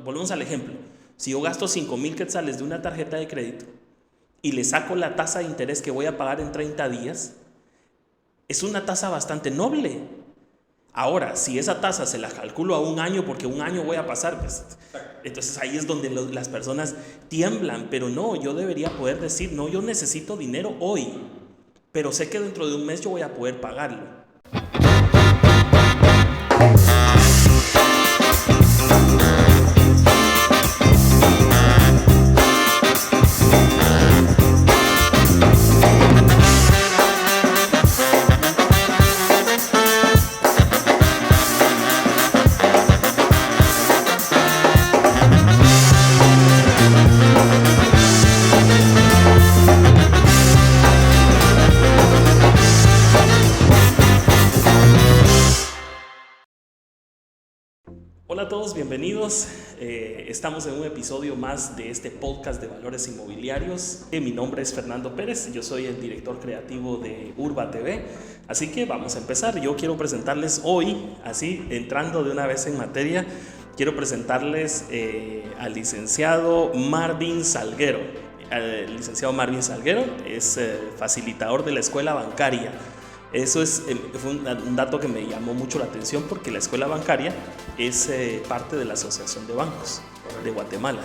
volvemos al ejemplo. Si yo gasto 5,000 quetzales de una tarjeta de crédito y le saco la tasa de interés que voy a pagar en 30 días, es una tasa bastante noble. Ahora, si esa tasa se la calculo a un año, porque un año voy a pasar, pues, entonces ahí es donde las personas tiemblan. Pero no, yo debería poder decir, no, yo necesito dinero hoy, pero sé que dentro de un mes yo voy a poder pagarlo. Hola a todos, bienvenidos. Estamos en un episodio más de este podcast de valores inmobiliarios. Mi nombre es Fernando Pérez, yo soy el director creativo de Urba TV. Así que vamos a empezar. Yo quiero presentarles hoy, así entrando de una vez en materia, quiero presentarles al licenciado Marvin Salguero. El licenciado Marvin Salguero es facilitador de la escuela bancaria. Eso fue un dato que me llamó mucho la atención porque la escuela bancaria es parte de la Asociación de Bancos de Guatemala.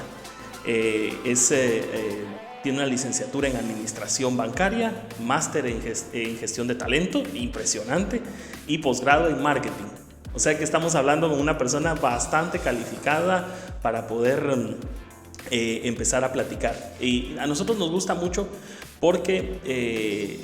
Tiene una licenciatura en Administración Bancaria, máster en Gestión de Talento, impresionante, y posgrado en Marketing. O sea que estamos hablando con una persona bastante calificada para poder empezar a platicar. Y a nosotros nos gusta mucho porque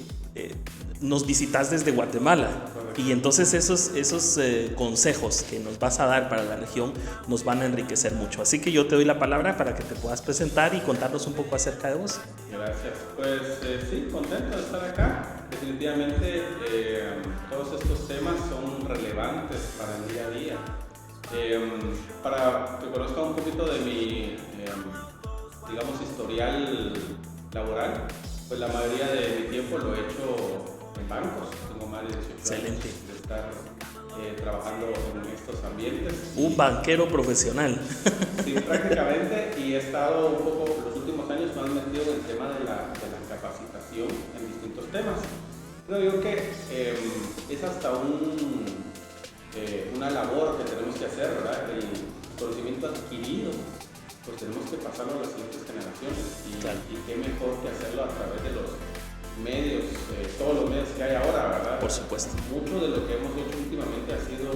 nos visitas desde Guatemala y entonces esos consejos que nos vas a dar para la región nos van a enriquecer mucho. Así que yo te doy la palabra para que te puedas presentar y contarnos un poco acerca de vos. Gracias. Pues sí, contento de estar acá. Definitivamente todos estos temas son relevantes para el día a día. Para que conozcan un poquito de mi, digamos, historial laboral, pues la mayoría de mi tiempo lo he hecho en bancos. Tengo más de 18 años de estar trabajando en estos ambientes. Un banquero profesional. Sí, prácticamente, y he estado un poco, los últimos años más metido en el tema de la capacitación en distintos temas. Creo yo que es hasta una labor que tenemos que hacer, ¿verdad? El conocimiento adquirido, pues tenemos que pasarlo a las siguientes generaciones y, claro. Y qué mejor que hacerlo a través de los medios, todos los medios que hay ahora, ¿verdad? Por supuesto. Mucho de lo que hemos hecho últimamente ha sido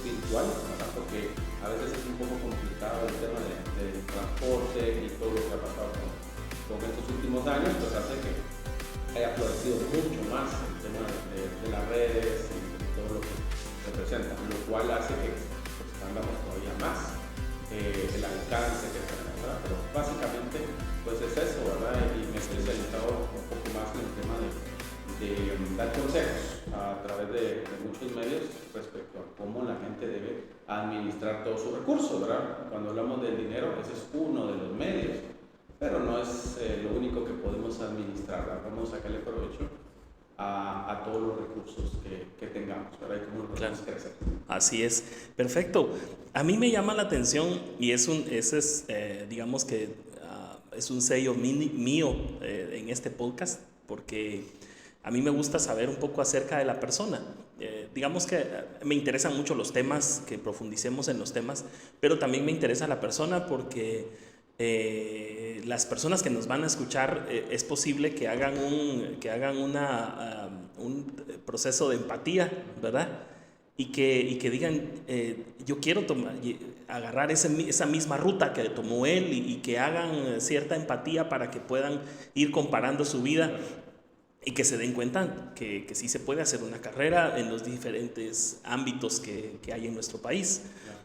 virtual, ¿verdad? Porque a veces es un poco complicado el tema del transporte y todo lo que ha pasado con estos últimos años, pues hace que haya florecido mucho más el tema de las redes y todo lo que representa, lo cual hace que pues, tengamos todavía más el alcance que tenemos, ¿verdad? Pero básicamente pues es eso, ¿verdad? Y me he especializado un poco más en el tema de dar consejos a través de muchos medios respecto a cómo la gente debe administrar todos sus recursos, ¿verdad? Cuando hablamos del dinero, ese es uno de los medios, pero no es lo único que podemos administrar, ¿verdad? Vamos a sacarle provecho a todos los recursos que tengamos, ¿verdad? Y cómo lo podemos crecer. Así es, perfecto. A mí me llama la atención y digamos que es un sello mío en este podcast, porque a mí me gusta saber un poco acerca de la persona. Digamos que me interesan mucho los temas, que profundicemos en los temas, pero también me interesa la persona porque las personas que nos van a escuchar es posible que hagan un proceso de empatía, ¿verdad? Y que digan, yo quiero agarrar esa misma ruta que tomó él y que hagan cierta empatía para que puedan ir comparando su vida y que se den cuenta que sí se puede hacer una carrera en los diferentes ámbitos que hay en nuestro país.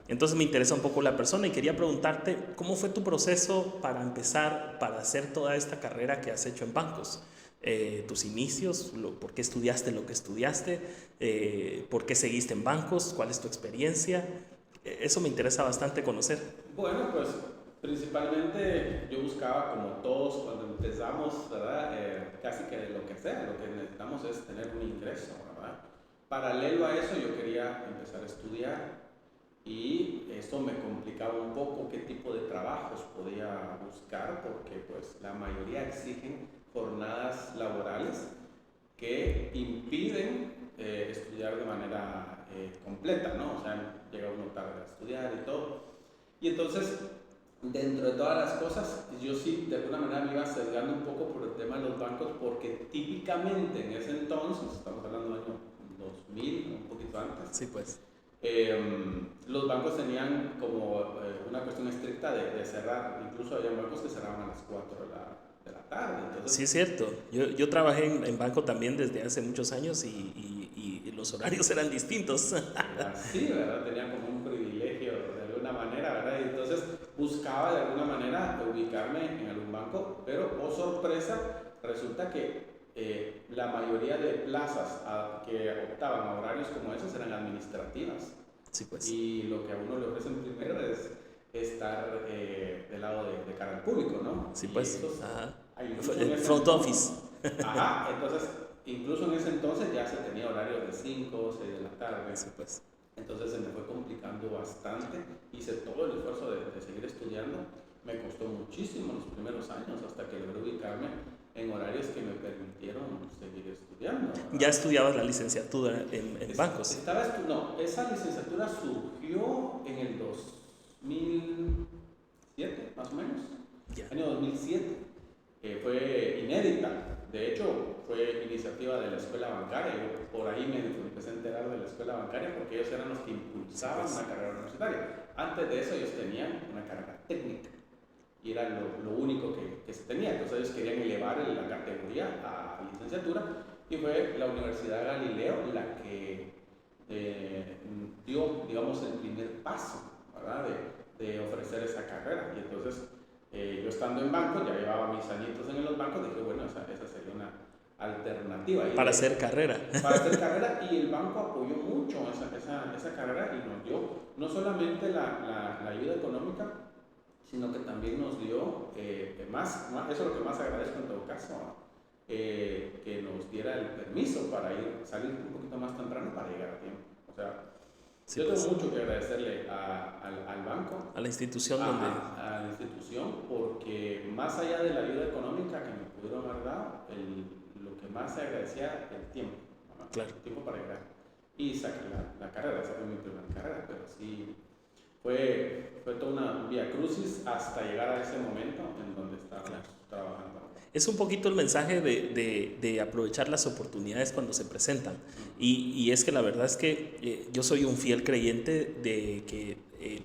Entonces me interesa un poco la persona y quería preguntarte, ¿cómo fue tu proceso para empezar, para hacer toda esta carrera que has hecho en bancos? Tus inicios, por qué estudiaste lo que estudiaste, por qué seguiste en bancos, cuál es tu experiencia. Eso me interesa bastante conocer. Bueno, pues principalmente yo buscaba, como todos cuando empezamos, ¿verdad? Casi que de lo que sea, lo que necesitamos es tener un ingreso, ¿verdad? Paralelo a eso yo quería empezar a estudiar y esto me complicaba un poco qué tipo de a buscar porque pues la mayoría exigen jornadas laborales que impiden estudiar de manera completa, ¿no? O sea, llega uno tarde a estudiar y todo. Y entonces, dentro de todas las cosas, yo sí, de alguna manera me iba sesgando un poco por el tema de los bancos, porque típicamente en ese entonces, estamos hablando del año 2000, un poquito antes, Sí, pues. los bancos tenían como una cuestión estricta de cerrar, incluso había bancos que cerraban a las 4 de la tarde. Entonces, Sí, es cierto. Yo trabajé en banco también desde hace muchos años y los horarios eran distintos. sí, ¿verdad? Tenía como un privilegio de alguna manera, ¿verdad? Y entonces buscaba de alguna manera ubicarme en algún banco, pero, oh sorpresa, resulta que la mayoría de plazas que optaban a horarios como esos eran administrativas. Sí, pues. Y lo que a uno le ofrecen primero es estar del lado de cara al público, ¿no? Sí, Y pues. esos, Ajá. incluso Front office. Ajá, entonces, incluso en ese entonces ya se tenía horarios de 5 o 6 de la tarde. Sí, pues. Entonces se me fue complicando bastante. Hice todo el esfuerzo de seguir estudiando. Me costó muchísimo los primeros años hasta que logré ubicarme en horarios que me permitieron seguir estudiando, ¿verdad? ¿Ya estudiabas la licenciatura en bancos? No, esa licenciatura surgió en el 2007, más o menos. Ya. Año 2007. Fue inédita. De hecho, fue iniciativa de la escuela bancaria. Yo por ahí me empecé a enterar de la escuela bancaria porque ellos eran los que impulsaban una carrera universitaria. Antes de eso, ellos tenían una carrera técnica y era lo único que se tenía. Entonces, ellos querían elevar la categoría a licenciatura y fue la Universidad Galileo la que dio, digamos, el primer paso, ¿verdad? De ofrecer esa carrera. Y entonces, yo estando en banco, ya llevaba mis añitos en los bancos, dije, bueno, esa sería una alternativa. Y para hacer carrera. Para hacer carrera, y el banco apoyó mucho esa carrera y nos dio no solamente la ayuda económica, sino que también nos dio, más, eso es lo que más agradezco en todo caso, que nos diera el permiso para salir un poquito más temprano para llegar a tiempo. O sea, sí, yo tengo mucho que agradecerle al banco, a la institución a la institución, porque más allá de la ayuda económica que me pudieron haber dado, lo que más se agradecía el tiempo, ¿no? Claro. El tiempo para llegar y sacar la carrera. Esa fue mi primera carrera, pero sí fue toda una vía crucis hasta llegar a ese momento en donde estábamos trabajando. Es un poquito el mensaje de aprovechar las oportunidades cuando se presentan. Y es que la verdad es que yo soy un fiel creyente de que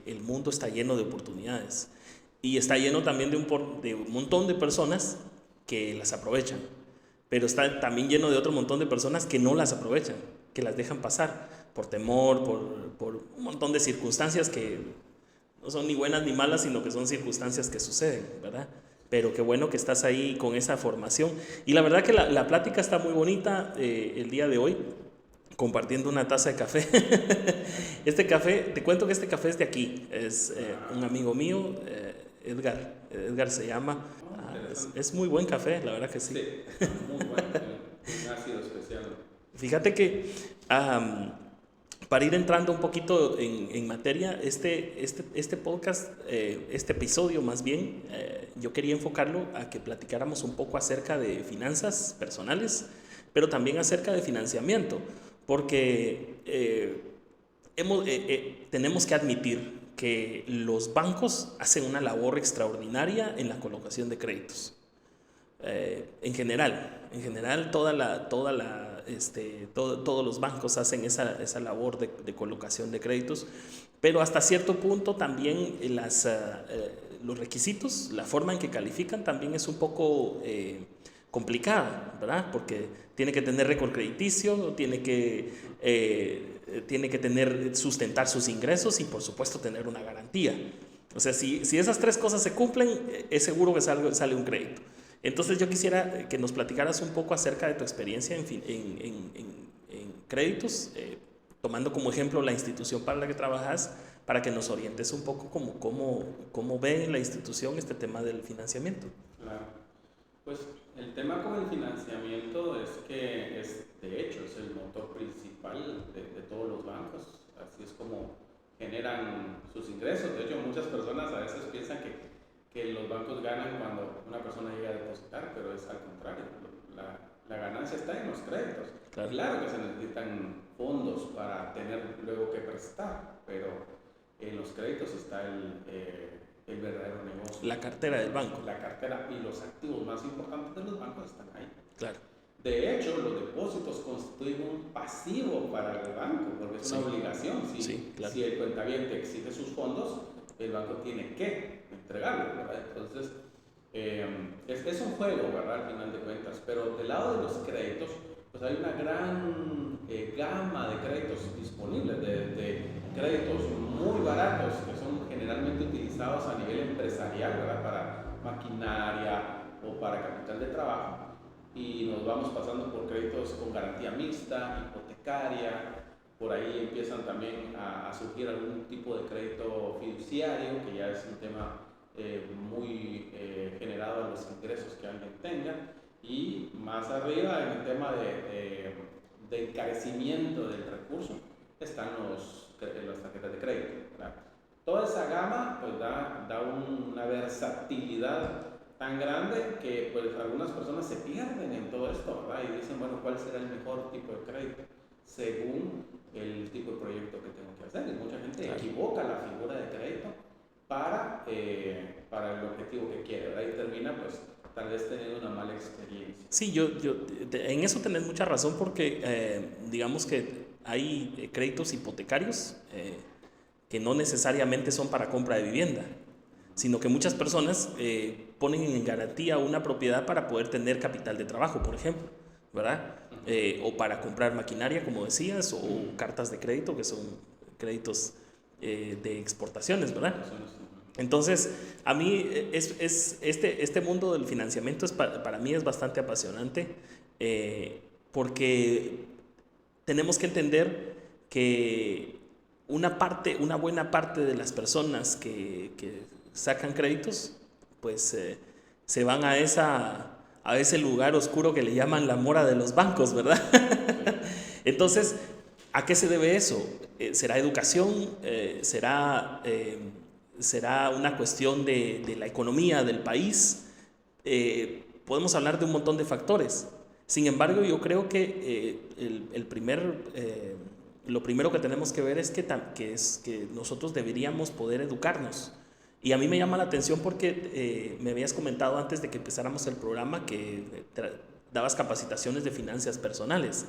el mundo está lleno de oportunidades. Y está lleno también de un montón de personas que las aprovechan. Pero está también lleno de otro montón de personas que no las aprovechan, que las dejan pasar por temor, por un montón de circunstancias que no son ni buenas ni malas, sino que son circunstancias que suceden, ¿verdad? Pero qué bueno que estás ahí con esa formación. Y la verdad que la plática está muy bonita el día de hoy, compartiendo una taza de café. Este café, te cuento que este café es de aquí, es un amigo mío, Edgar se llama. Es muy buen café, la verdad que sí. Sí, muy bueno, un ácido especial. Fíjate que para ir entrando un poquito en materia, este podcast, este episodio más bien, yo quería enfocarlo a que platicáramos un poco acerca de finanzas personales, pero también acerca de financiamiento, porque tenemos que admitir que los bancos hacen una labor extraordinaria en la colocación de créditos. En general todos los bancos hacen esa labor de colocación de créditos, pero hasta cierto punto también los requisitos, la forma en que califican también es un poco complicada, ¿verdad? Porque tiene que tener récord crediticio, tiene que sustentar sus ingresos y por supuesto tener una garantía. O sea, si esas tres cosas se cumplen, es seguro que sale un crédito. Entonces yo quisiera que nos platicaras un poco acerca de tu experiencia en créditos, tomando como ejemplo la institución para la que trabajas, para que nos orientes un poco cómo ve en la institución este tema del financiamiento. Claro, pues el tema con el financiamiento es que de hecho es el motor principal de todos los bancos, así es como generan sus ingresos. De hecho, muchas personas a veces piensan que que los bancos ganan cuando una persona llega a depositar, pero es al contrario. La ganancia está en los créditos. Claro que se necesitan fondos para tener luego que prestar, pero en los créditos está el verdadero negocio. La cartera del banco. La cartera y los activos más importantes de los bancos están ahí. Claro. De hecho, los depósitos constituyen un pasivo para el banco, porque es una obligación. Si el cuentaviente exige sus fondos, el banco tiene que entregarlo, ¿verdad? Entonces, es un juego, ¿verdad? Al final de cuentas. Pero del lado de los créditos, pues hay una gran gama de créditos disponibles, de créditos muy baratos, que son generalmente utilizados a nivel empresarial, ¿verdad? Para maquinaria o para capital de trabajo. Y nos vamos pasando por créditos con garantía mixta, hipotecaria, por ahí empiezan también a surgir algún tipo de crédito fiduciario, que ya es un tema muy generado a los ingresos que alguien tenga, y más arriba en el tema de encarecimiento del recurso están las tarjetas de crédito, ¿verdad? Toda esa gama pues da una versatilidad tan grande que pues algunas personas se pierden en todo esto, ¿verdad? Y dicen, bueno, ¿cuál será el mejor tipo de crédito? Según el tipo de proyecto que tengo que hacer. Y mucha gente equivoca la figura de crédito para el objetivo que quiere, ¿verdad? Y termina pues tal vez teniendo una mala experiencia. Sí, en eso tenés mucha razón porque digamos que hay créditos hipotecarios que no necesariamente son para compra de vivienda, sino que muchas personas ponen en garantía una propiedad para poder tener capital de trabajo, por ejemplo, ¿verdad? O para comprar maquinaria, como decías, o cartas de crédito, que son créditos de exportaciones, ¿verdad? Entonces, a mí este mundo del financiamiento para mí es bastante apasionante porque tenemos que entender que una buena parte de las personas que sacan créditos, pues se van a ese lugar oscuro que le llaman la mora de los bancos, ¿verdad? Entonces, ¿a qué se debe eso? ¿Será educación? ¿Será una cuestión de la economía del país? Podemos hablar de un montón de factores. Sin embargo, yo creo que lo primero que tenemos que ver es que nosotros deberíamos poder educarnos. Y a mí me llama la atención porque me habías comentado antes de que empezáramos el programa que dabas capacitaciones de finanzas personales.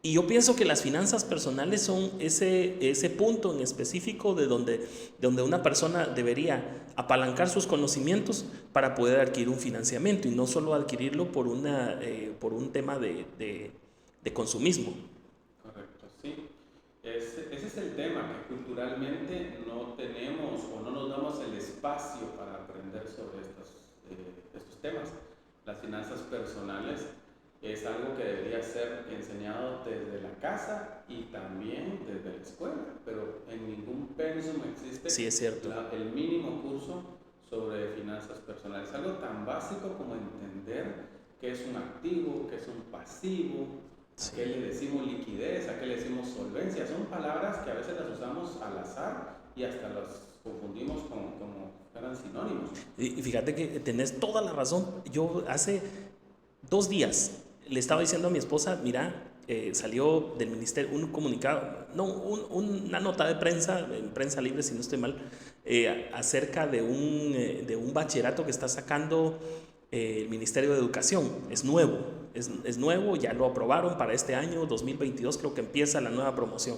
Y yo pienso que las finanzas personales son ese punto en específico de donde una persona debería apalancar sus conocimientos para poder adquirir un financiamiento y no solo adquirirlo por un tema de consumismo. Correcto, sí. Ese es el tema, que culturalmente no tenemos o no nos damos el espacio para aprender sobre estos temas. Las finanzas personales es algo que debería ser enseñado desde la casa y también desde la escuela, pero en ningún pensum existe sí, es cierto. El mínimo curso sobre finanzas personales. Algo tan básico como entender qué es un activo, qué es un pasivo, sí. ¿A qué le decimos liquidez? ¿A qué le decimos solvencia? Son palabras que a veces las usamos al azar y hasta las confundimos como eran sinónimos. Y fíjate que tenés toda la razón. Yo hace 2 días le estaba diciendo a mi esposa, mira, salió del ministerio un comunicado, una nota de prensa, en Prensa Libre si no estoy mal, acerca de un bachillerato que está sacando el Ministerio de Educación. Es nuevo, ya lo aprobaron para este año 2022, creo que empieza la nueva promoción.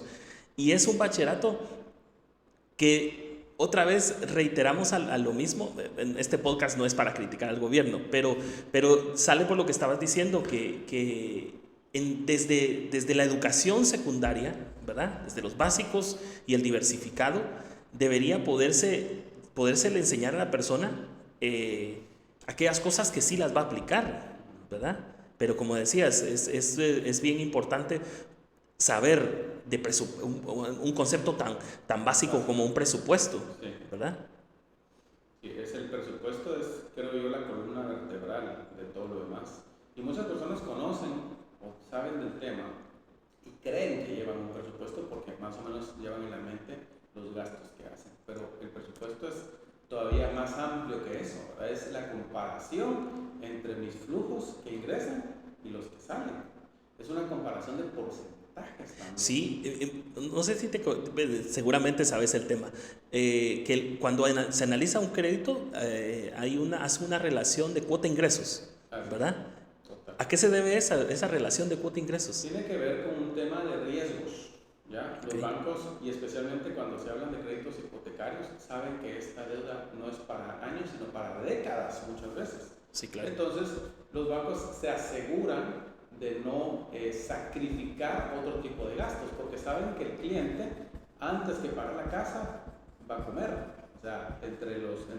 Y es un bachillerato que otra vez reiteramos a lo mismo. Este podcast no es para criticar al gobierno, pero sale por lo que estabas diciendo, que desde la educación secundaria, ¿verdad? Desde los básicos y el diversificado, debería podérsele enseñar a la persona aquellas cosas que sí las va a aplicar, ¿verdad? Pero como decías, es bien importante saber un concepto tan básico como un presupuesto, sí. ¿Verdad? Sí, el presupuesto es, creo yo, la columna vertebral de todo lo demás. Y muchas personas conocen o saben del tema y creen que llevan un presupuesto porque más o menos llevan en la mente los gastos que hacen. Pero el presupuesto es todavía más amplio que eso, ¿verdad? Es la comparación entre mis flujos que ingresan y los que salen. Es una comparación de porcentajes también. Sí, no sé si seguramente sabes el tema, que cuando se analiza un crédito hace una relación de cuota ingresos, ¿verdad? Total. ¿A qué se debe esa relación de cuota ingresos? Tiene que ver con un tema de riesgos, ¿ya? Okay. Los bancos, y especialmente cuando se hablan de créditos hipotecarios, saben que esta deuda no es para años, sino para décadas muchas veces. Sí, claro. Entonces, los bancos se aseguran de no sacrificar otro tipo de gastos, porque saben que el cliente, antes que pagar la casa, va a comer. O sea, entre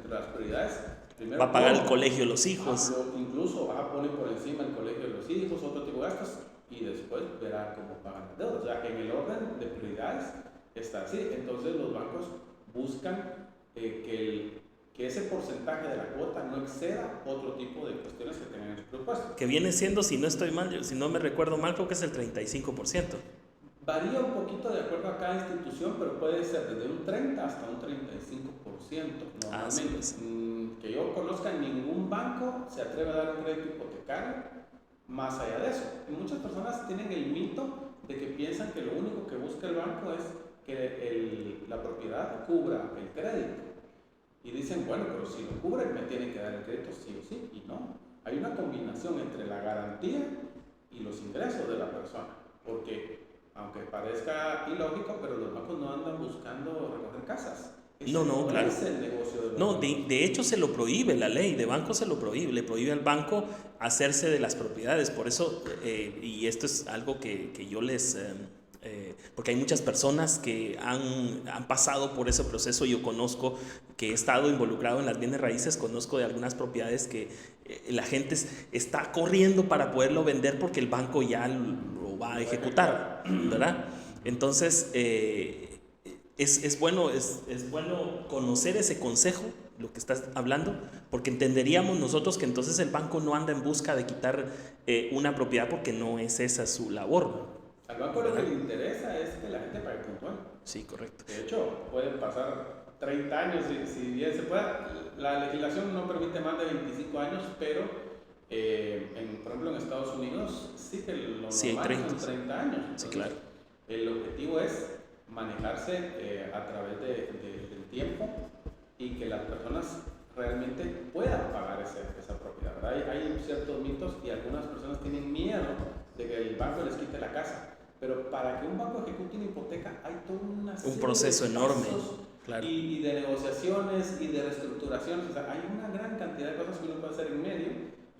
las prioridades, primero va a pagar el colegio de los hijos. Incluso va a poner por encima el colegio de los hijos, otro tipo de gastos, y después verá cómo pagan las deudas. O sea, en el orden de prioridades está así. Entonces, los bancos buscan que ese porcentaje de la cuota no exceda otro tipo de cuestiones que tengan en su presupuesto. Que viene siendo, si no estoy mal, si no me recuerdo mal, creo que es el 35%. Varía un poquito de acuerdo a cada institución, pero puede ser desde un 30 hasta un 35% normalmente. Sí, pues. Que yo conozca, ningún banco se atreve a dar un crédito hipotecario más allá de eso. Y muchas personas tienen el mito de que piensan que lo único que busca el banco es que la propiedad cubra el crédito. Y dicen, bueno, pero si lo cubre, me tienen que dar el crédito sí o sí. Y no. Hay una combinación entre la garantía y los ingresos de la persona. Porque, aunque parezca ilógico, pero los bancos no andan buscando recoger casas. No, claro. Es el negocio de los no, bancos. de hecho se lo prohíbe la ley de banco, se lo prohíbe, le prohíbe al banco hacerse de las propiedades. Por eso, y esto es algo que yo les... porque hay muchas personas que han pasado por ese proceso. Yo conozco, que he estado involucrado en las bienes raíces, conozco de algunas propiedades que la gente está corriendo para poderlo vender porque el banco ya lo va a ejecutar, ¿verdad? Entonces, es bueno conocer ese consejo, lo que estás hablando, porque entenderíamos nosotros que entonces el banco no anda en busca de quitar una propiedad, porque no es esa su labor. Al banco lo que le interesa es que la gente pague puntual. Sí, correcto. De hecho, pueden pasar 30 años si bien se pueda. La legislación no permite más de 25 años, pero por ejemplo en Estados Unidos sí que lo normal sí, son 30 años. Entonces, sí, claro. El objetivo es manejarse a través del tiempo y que las personas realmente puedan pagar esa propiedad, ¿verdad? Hay ciertos mitos y algunas personas tienen miedo de que el banco les quite la casa. Pero para que un banco ejecute una hipoteca hay todo un proceso enorme, claro. y de negociaciones y de reestructuraciones. O sea, hay una gran cantidad de cosas que uno puede hacer en medio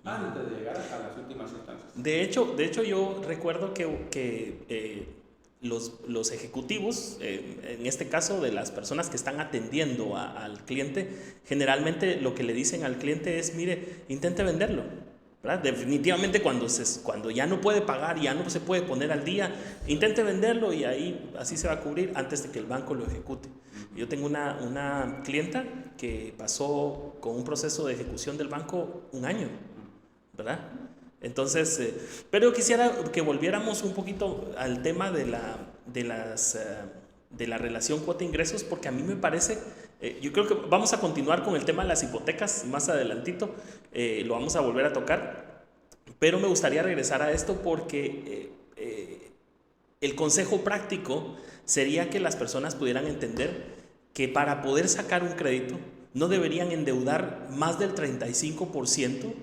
antes de llegar a las últimas instancias. De hecho yo recuerdo que los ejecutivos, en este caso de las personas que están atendiendo al cliente, generalmente lo que le dicen al cliente es, mire, intente venderlo, ¿verdad? Definitivamente cuando ya no puede pagar, ya no se puede poner al día, intente venderlo y así se va a cubrir antes de que el banco lo ejecute. Yo tengo una clienta que pasó con un proceso de ejecución del banco un año, ¿verdad? Entonces, pero quisiera que volviéramos un poquito al tema de la relación cuota-ingresos, porque a mí me parece, yo creo que vamos a continuar con el tema de las hipotecas más adelantito, lo vamos a volver a tocar, pero me gustaría regresar a esto porque el consejo práctico sería que las personas pudieran entender que para poder sacar un crédito no deberían endeudar más del 35%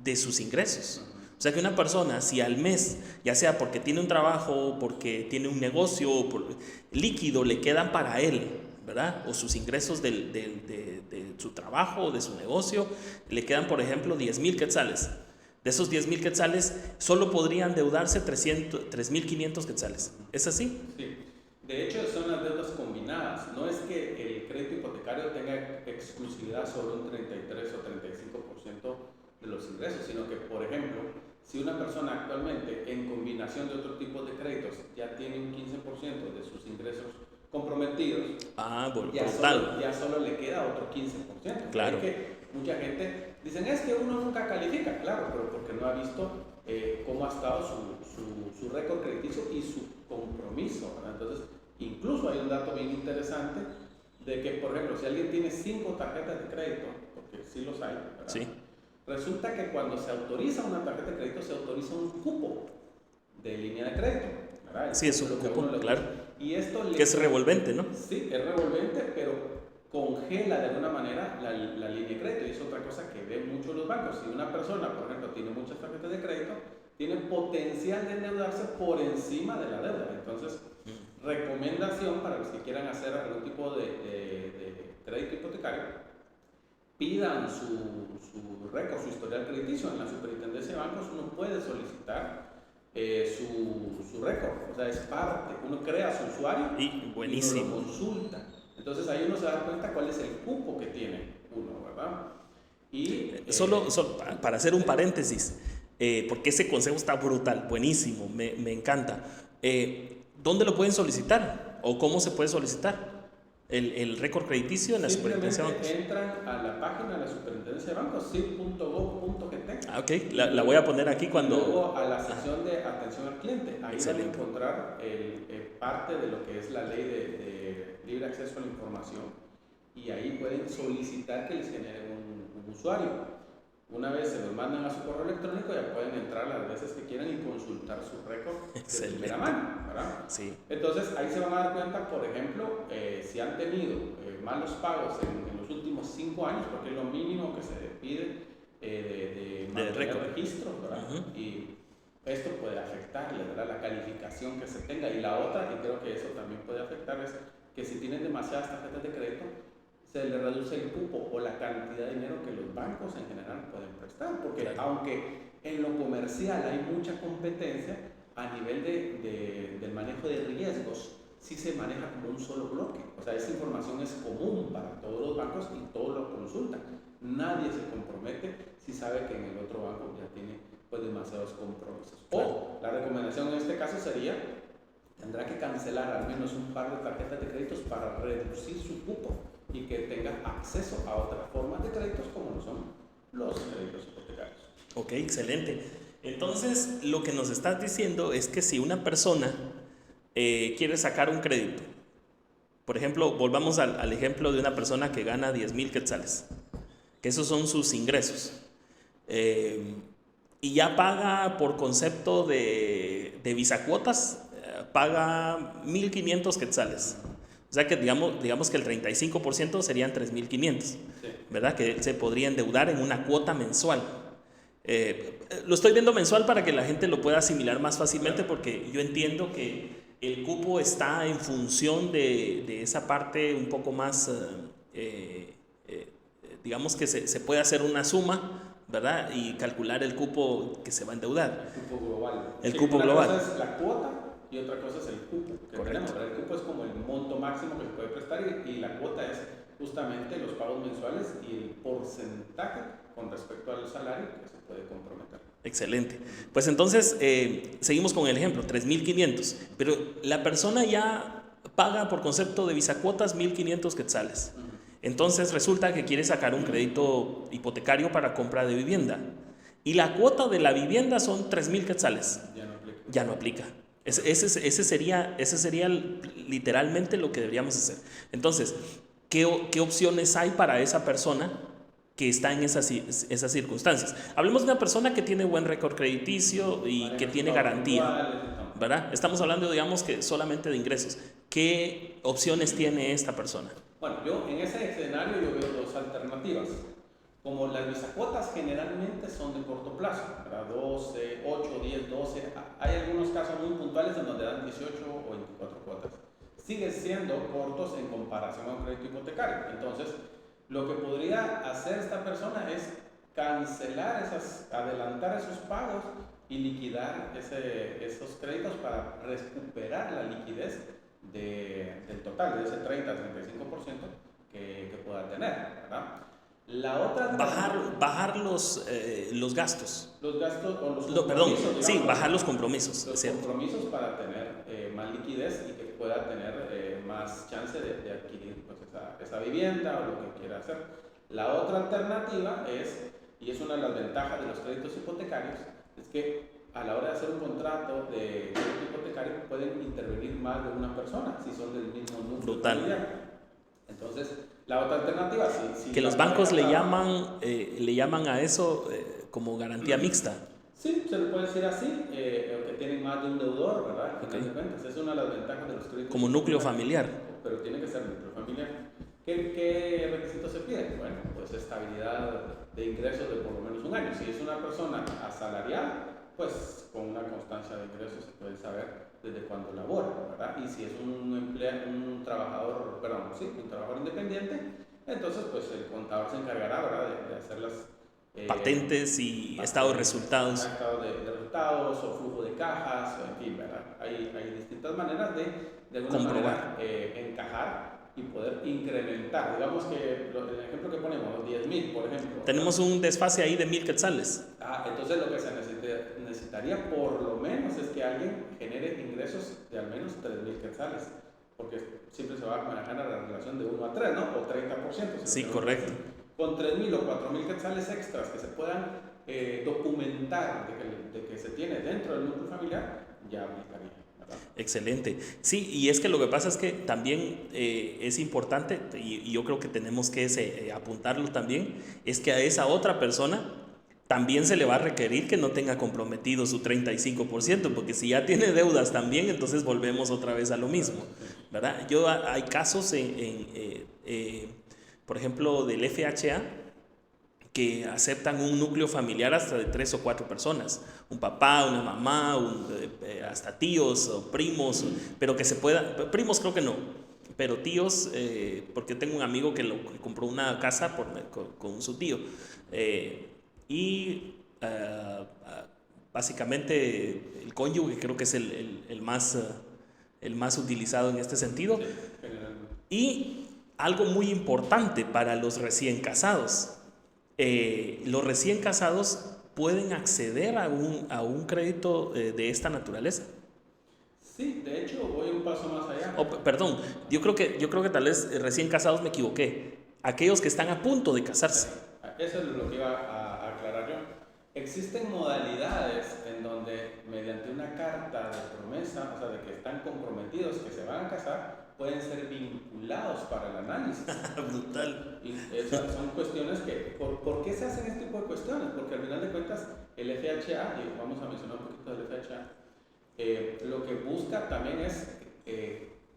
de sus ingresos. O sea que una persona, si al mes, ya sea porque tiene un trabajo, porque tiene un negocio, líquido le quedan para él, ¿verdad? O sus ingresos de su trabajo o de su negocio, le quedan, por ejemplo, 10,000 quetzales. De esos 10,000 quetzales, solo podrían endeudarse 3,500 quetzales. ¿Es así? Sí. De hecho, son las deudas combinadas. No es que el crédito hipotecario tenga exclusividad sobre un 33 o 35% de los ingresos, sino que, por ejemplo, si una persona actualmente, en combinación de otro tipo de créditos, ya tiene un 15% de sus ingresos comprometidos, ya solo le queda otro 15%. Claro. Que mucha gente dicen, es que uno nunca califica, claro, pero porque no ha visto cómo ha estado su récord crediticio y su compromiso, ¿verdad? Entonces, incluso hay un dato bien interesante de que, por ejemplo, si alguien tiene 5 tarjetas de crédito, porque sí los hay, ¿verdad? Sí. Resulta que cuando se autoriza una tarjeta de crédito, se autoriza un cupo de línea de crédito, ¿verdad? Sí, es un cupo, claro. Y esto que es revolvente, ¿no? Sí, es revolvente, pero congela de alguna manera la línea de crédito. Y es otra cosa que ven mucho los bancos. Si una persona, por ejemplo, tiene muchas tarjetas de crédito, tiene potencial de endeudarse por encima de la deuda. Entonces, recomendación para los que quieran hacer algún tipo de crédito hipotecario, pidan su récord, su historial crediticio. En la Superintendencia de Bancos uno puede solicitar su récord, o sea, es parte, uno crea su usuario y buenísimo. Y uno lo consulta. Entonces ahí uno se da cuenta cuál es el cupo que tiene uno, ¿verdad? Y solo para hacer un paréntesis, porque ese consejo está brutal, buenísimo, me encanta. ¿Dónde lo pueden solicitar? ¿O cómo se puede solicitar el récord crediticio en la Superintendencia de Bancos? Entran a la página de la Superintendencia de Bancos, cip.gov.gt. Ok, la voy a poner aquí cuando... Luego a la sección de atención al cliente. Ahí van a Excelente. encontrar parte de lo que es la ley de libre acceso a la información, y ahí pueden solicitar que les generen un usuario. Una vez se los mandan a su correo electrónico, ya pueden entrar las veces que quieran y consultar su récord de primera mano, ¿verdad? Sí. Entonces ahí se van a dar cuenta, por ejemplo, si han tenido malos pagos en los últimos 5 años, porque es lo mínimo que se pide de mantener registros, ¿verdad? Y esto puede afectarle, ¿verdad? La calificación que se tenga. Y la otra, y creo que eso también puede afectar, es que si tienen demasiadas tarjetas de crédito, se le reduce el cupo o la cantidad de dinero que los bancos en general pueden prestar, porque aunque en lo comercial hay mucha competencia, a nivel del manejo de riesgos sí se maneja como un solo bloque. O sea, esa información es común para todos los bancos y todos lo consultan. Nadie se compromete si sabe que en el otro banco ya tiene pues demasiados compromisos. O la recomendación en este caso sería, tendrá que cancelar al menos un par de tarjetas de créditos para reducir su cupo y que tenga acceso a otras formas de créditos como lo son los créditos hipotecarios. Ok, excelente. Entonces, lo que nos estás diciendo es que si una persona quiere sacar un crédito, por ejemplo, volvamos al ejemplo de una persona que gana 10,000 quetzales, que esos son sus ingresos, y ya paga por concepto de bisacuotas, paga 1,500 quetzales. O sea que digamos que el 35% serían 3,500, sí, ¿verdad? Que él se podría endeudar en una cuota mensual. Lo estoy viendo mensual para que la gente lo pueda asimilar más fácilmente, porque yo entiendo que el cupo está en función de esa parte un poco más, digamos que se puede hacer una suma, ¿verdad? Y calcular el cupo que se va a endeudar. El cupo global. El cupo global. Una cosa es la cuota y otra cosa es el cupo que tenemos. El cupo es como el monto máximo que se puede prestar y la cuota es justamente los pagos mensuales y el porcentaje con respecto al salario que se puede comprometer. Excelente. Pues entonces seguimos con el ejemplo, 3,500, pero la persona ya paga por concepto de bisacuotas 1,500 quetzales. Entonces resulta que quiere sacar un crédito hipotecario para compra de vivienda y la cuota de la vivienda son 3,000 quetzales. Ya no aplica. Ese sería literalmente lo que deberíamos hacer. Entonces, ¿qué opciones hay para esa persona que está en esas circunstancias? Hablemos de una persona que tiene buen récord crediticio y que tiene garantía, ¿verdad? Estamos hablando, digamos, que solamente de ingresos. ¿Qué opciones tiene esta persona? Bueno, yo en ese escenario yo veo 2 alternativas. Como las bisacuotas generalmente son de corto plazo, ¿verdad? 12, 8, 10, 12. Hay algunos casos muy puntuales en donde dan 18 o 24 cuotas. Siguen siendo cortos en comparación a un crédito hipotecario. Entonces, lo que podría hacer esta persona es cancelar adelantar esos pagos y liquidar esos créditos para recuperar la liquidez del total, de ese 30-35% que pueda tener, ¿verdad? La otra... Bajar los gastos. Los gastos o los compromisos. Perdón, sí, bajar los compromisos. Los compromisos para tener más liquidez y que pueda tener más chance de adquirir pues, esa vivienda o lo que quiera hacer. La otra alternativa es, y es una de las ventajas de los créditos hipotecarios, es que a la hora de hacer un contrato de crédito hipotecario pueden intervenir más de una persona si son del mismo núcleo familiar. Entonces, la otra alternativa, si que la los bancos pareja le llaman a eso como garantía mixta. sí, se le puede decir así, o que tienen más de un deudor, ¿verdad? Al final Ok. de cuentas, es una de las ventajas de los créditos. Como núcleo familiar. Pero tiene que ser núcleo familiar. ¿Qué requisitos se piden? Bueno, pues estabilidad de ingresos de por lo menos un año. Si es una persona asalariada, pues con una constancia de ingresos se puede saber desde cuándo labora, ¿verdad? Y si es un trabajador, un trabajador independiente, entonces pues el contador se encargará, ¿verdad? De hacer las Patentes y estado de resultados. Estado de resultados o flujo de cajas, en fin, ¿verdad? Hay distintas maneras de alguna comprobar. manera encajar y poder incrementar. Digamos que el ejemplo que ponemos, los 10,000, por ejemplo. Tenemos un desfase ahí de 1,000 quetzales. Entonces lo que se necesitaría por lo menos es que alguien genere ingresos de al menos 3,000 quetzales. Porque siempre se va a manejar la relación de 1 a 3, ¿no? O 30%. Sí, correcto. Con 3,000 o 4,000 quetzales extras que se puedan documentar de que se tiene dentro del núcleo familiar, ya aplicaría. Excelente. Sí, y es que lo que pasa es que también es importante, y yo creo que tenemos que apuntarlo también, es que a esa otra persona también se le va a requerir que no tenga comprometido su 35%, porque si ya tiene deudas también, entonces volvemos otra vez a lo mismo, ¿verdad? Hay casos por ejemplo, del FHA, que aceptan un núcleo familiar hasta de 3 o 4 personas, un papá, una mamá, hasta tíos o primos, pero que se pueda, primos creo que no, pero tíos, porque tengo un amigo que compró una casa con su tío, básicamente el cónyuge creo que es el más utilizado en este sentido. Y algo muy importante para los recién casados. Los recién casados pueden acceder a un crédito de esta naturaleza. Sí, de hecho voy un paso más allá. Perdón, yo creo que tal vez recién casados me equivoqué. Aquellos que están a punto de casarse. Eso es lo que iba a aclarar yo. Existen modalidades en donde mediante una carta de promesa, o sea, de que están comprometidos, que se van a casar, pueden ser vinculados para el análisis. Brutal. Y esas son cuestiones que, ¿por qué se hacen este tipo de cuestiones? Porque al final de cuentas, el FHA, y vamos a mencionar un poquito del FHA, lo que busca también es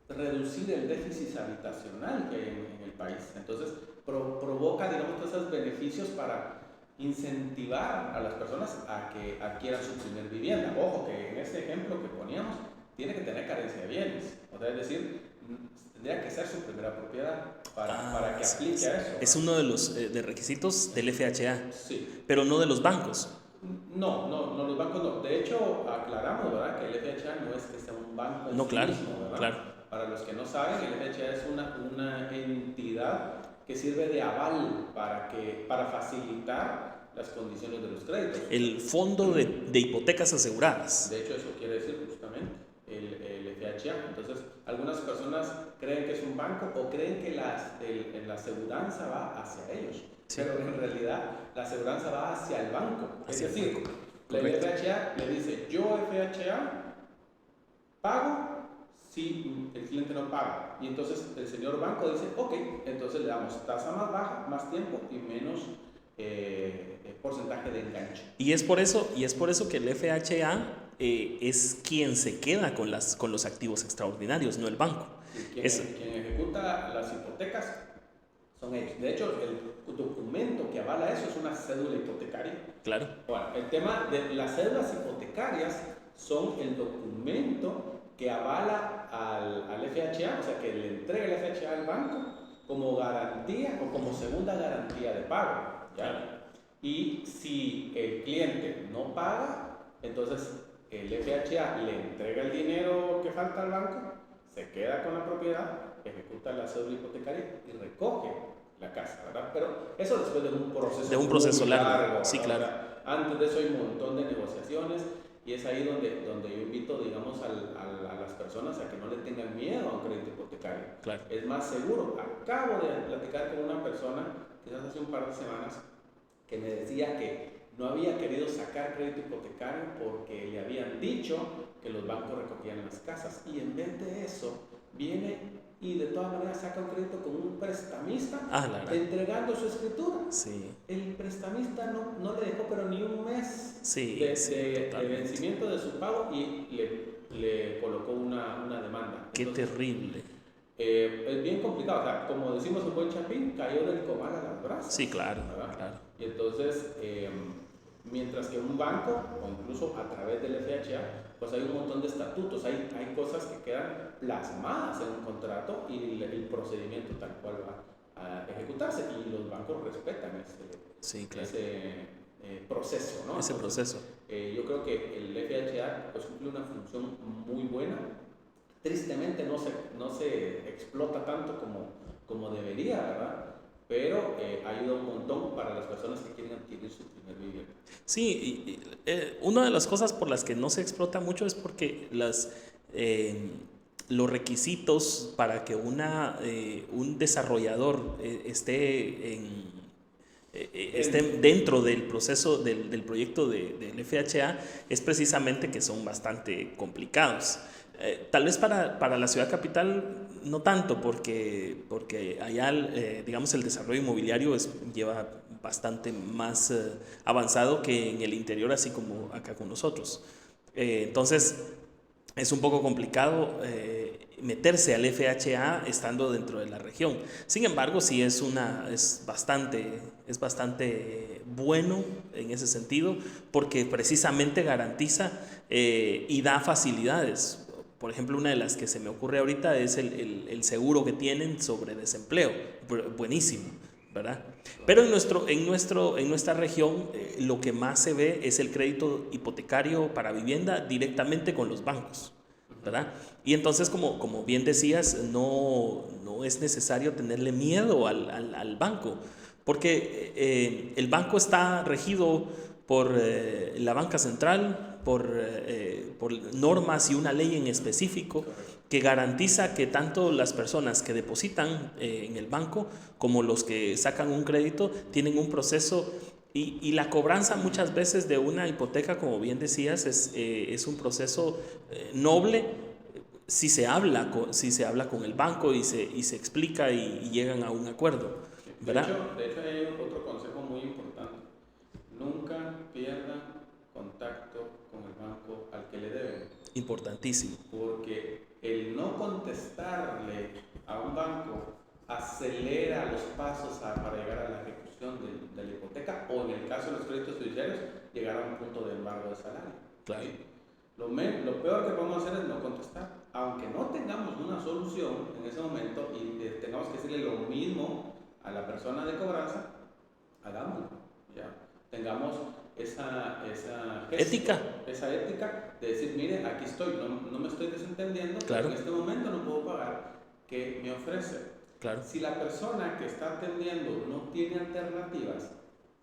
reducir el déficit habitacional que hay en el país. Entonces, provoca, digamos, todos esos beneficios para incentivar a las personas a que adquieran su primer vivienda. Ojo, que en ese ejemplo que poníamos, tiene que tener carencia de bienes. O sea, es decir, tendría que ser su primera propiedad para que aplique a eso. Es uno de los requisitos del FHA, sí, pero no de los bancos. No, los bancos no. De hecho, aclaramos, ¿verdad?, que el FHA no es que sea un banco en No, sí claro, mismo, ¿verdad? claro. Para los que no saben, el FHA es una entidad que sirve de aval para facilitar las condiciones de los créditos. El Fondo de Hipotecas Aseguradas. De hecho, eso quiere decir justamente el FHA. Entonces, algunas personas creen que es un banco o creen que la aseguranza va hacia ellos. Sí. Pero en realidad la aseguranza va hacia el banco. Hacia es decir, el FHA le dice, yo FHA pago si el cliente no paga. Y entonces el señor banco dice, ok, entonces le damos tasa más baja, más tiempo y menos porcentaje de enganche. Y es por eso que el FHA es quien se queda con los activos extraordinarios, no el banco. Quien ejecuta las hipotecas son ellos. De hecho, el documento que avala eso es una cédula hipotecaria. Claro. Bueno, el tema de las cédulas hipotecarias son el documento que avala al FHA, o sea, que le entrega el FHA al banco como garantía o como segunda garantía de pago, ¿ya? Y si el cliente no paga, entonces el FHA le entrega el dinero que falta al banco, se queda con la propiedad, ejecuta la cédula hipotecaria y recoge la casa, ¿verdad? Pero eso después de un proceso largo. Sí, ¿verdad? claro. Antes de eso hay un montón de negociaciones. Y es ahí donde yo invito, digamos, a las personas a que no le tengan miedo a un crédito hipotecario. Claro. Es más seguro. Acabo de platicar con una persona, quizás hace un par de semanas, que me decía que no había querido sacar crédito hipotecario porque le habían dicho que los bancos recogían las casas. Y en vez de eso, viene y de todas maneras saca un crédito con un prestamista claro. entregando su escritura. Sí. El prestamista no le dejó pero ni un mes Sí, de vencimiento de su pago y le colocó una demanda. Qué Entonces, terrible. Es bien complicado, o sea, como decimos en buen chapín, cayó del comal a las brasas. Sí, claro, ¿verdad? claro. Y entonces, mientras que un banco, o incluso a través del FHA, pues hay un montón de estatutos, hay cosas que quedan plasmadas en un contrato y el procedimiento tal cual va a ejecutarse, y los bancos respetan ese proceso, ¿no? Ese proceso. Yo creo que el FHA pues cumple una función muy buena. Tristemente no se explota tanto como debería, ¿verdad? Pero ayuda un montón para las personas que quieren adquirir su primer vivienda. Sí, una de las cosas por las que no se explota mucho es porque los requisitos para que un desarrollador esté dentro del proceso del proyecto del FHA es precisamente que son bastante complicados. Tal vez para la ciudad capital no tanto, porque allá digamos el desarrollo inmobiliario lleva bastante más avanzado que en el interior, así como acá con nosotros. Entonces es un poco complicado meterse al FHA estando dentro de la región. Sin embargo, sí es bastante bueno en ese sentido, porque precisamente garantiza y da facilidades. Por ejemplo, una de las que se me ocurre ahorita es el seguro que tienen sobre desempleo. Buenísimo, ¿verdad? Pero en nuestra región lo que más se ve es el crédito hipotecario para vivienda directamente con los bancos, ¿verdad? Y entonces, como bien decías, no es necesario tenerle miedo al banco, porque el banco está regido por la banca central, por normas y una ley en específico que garantiza que tanto las personas que depositan en el banco como los que sacan un crédito tienen un proceso, y la cobranza muchas veces de una hipoteca, como bien decías, es un proceso noble si se habla con el banco y se explica y llegan a un acuerdo, ¿verdad? De hecho hay otro consejo muy importante: nunca pierda contacto con el banco al que le deben. Importantísimo. Porque el no contestarle a un banco acelera los pasos para llegar a la ejecución de la hipoteca, o en el caso de los créditos fiduciarios, llegar a un punto de embargo de salario. Claro. ¿Sí? Lo peor que podemos hacer es no contestar. Aunque no tengamos una solución en ese momento y tengamos que decirle lo mismo a la persona de cobranza, hagámoslo. ¿Ya? Tengamos esa ética de decir: mire, aquí estoy, no me estoy desentendiendo, claro, en este momento no puedo pagar, ¿qué me ofrece? Claro. Si la persona que está atendiendo no tiene alternativas,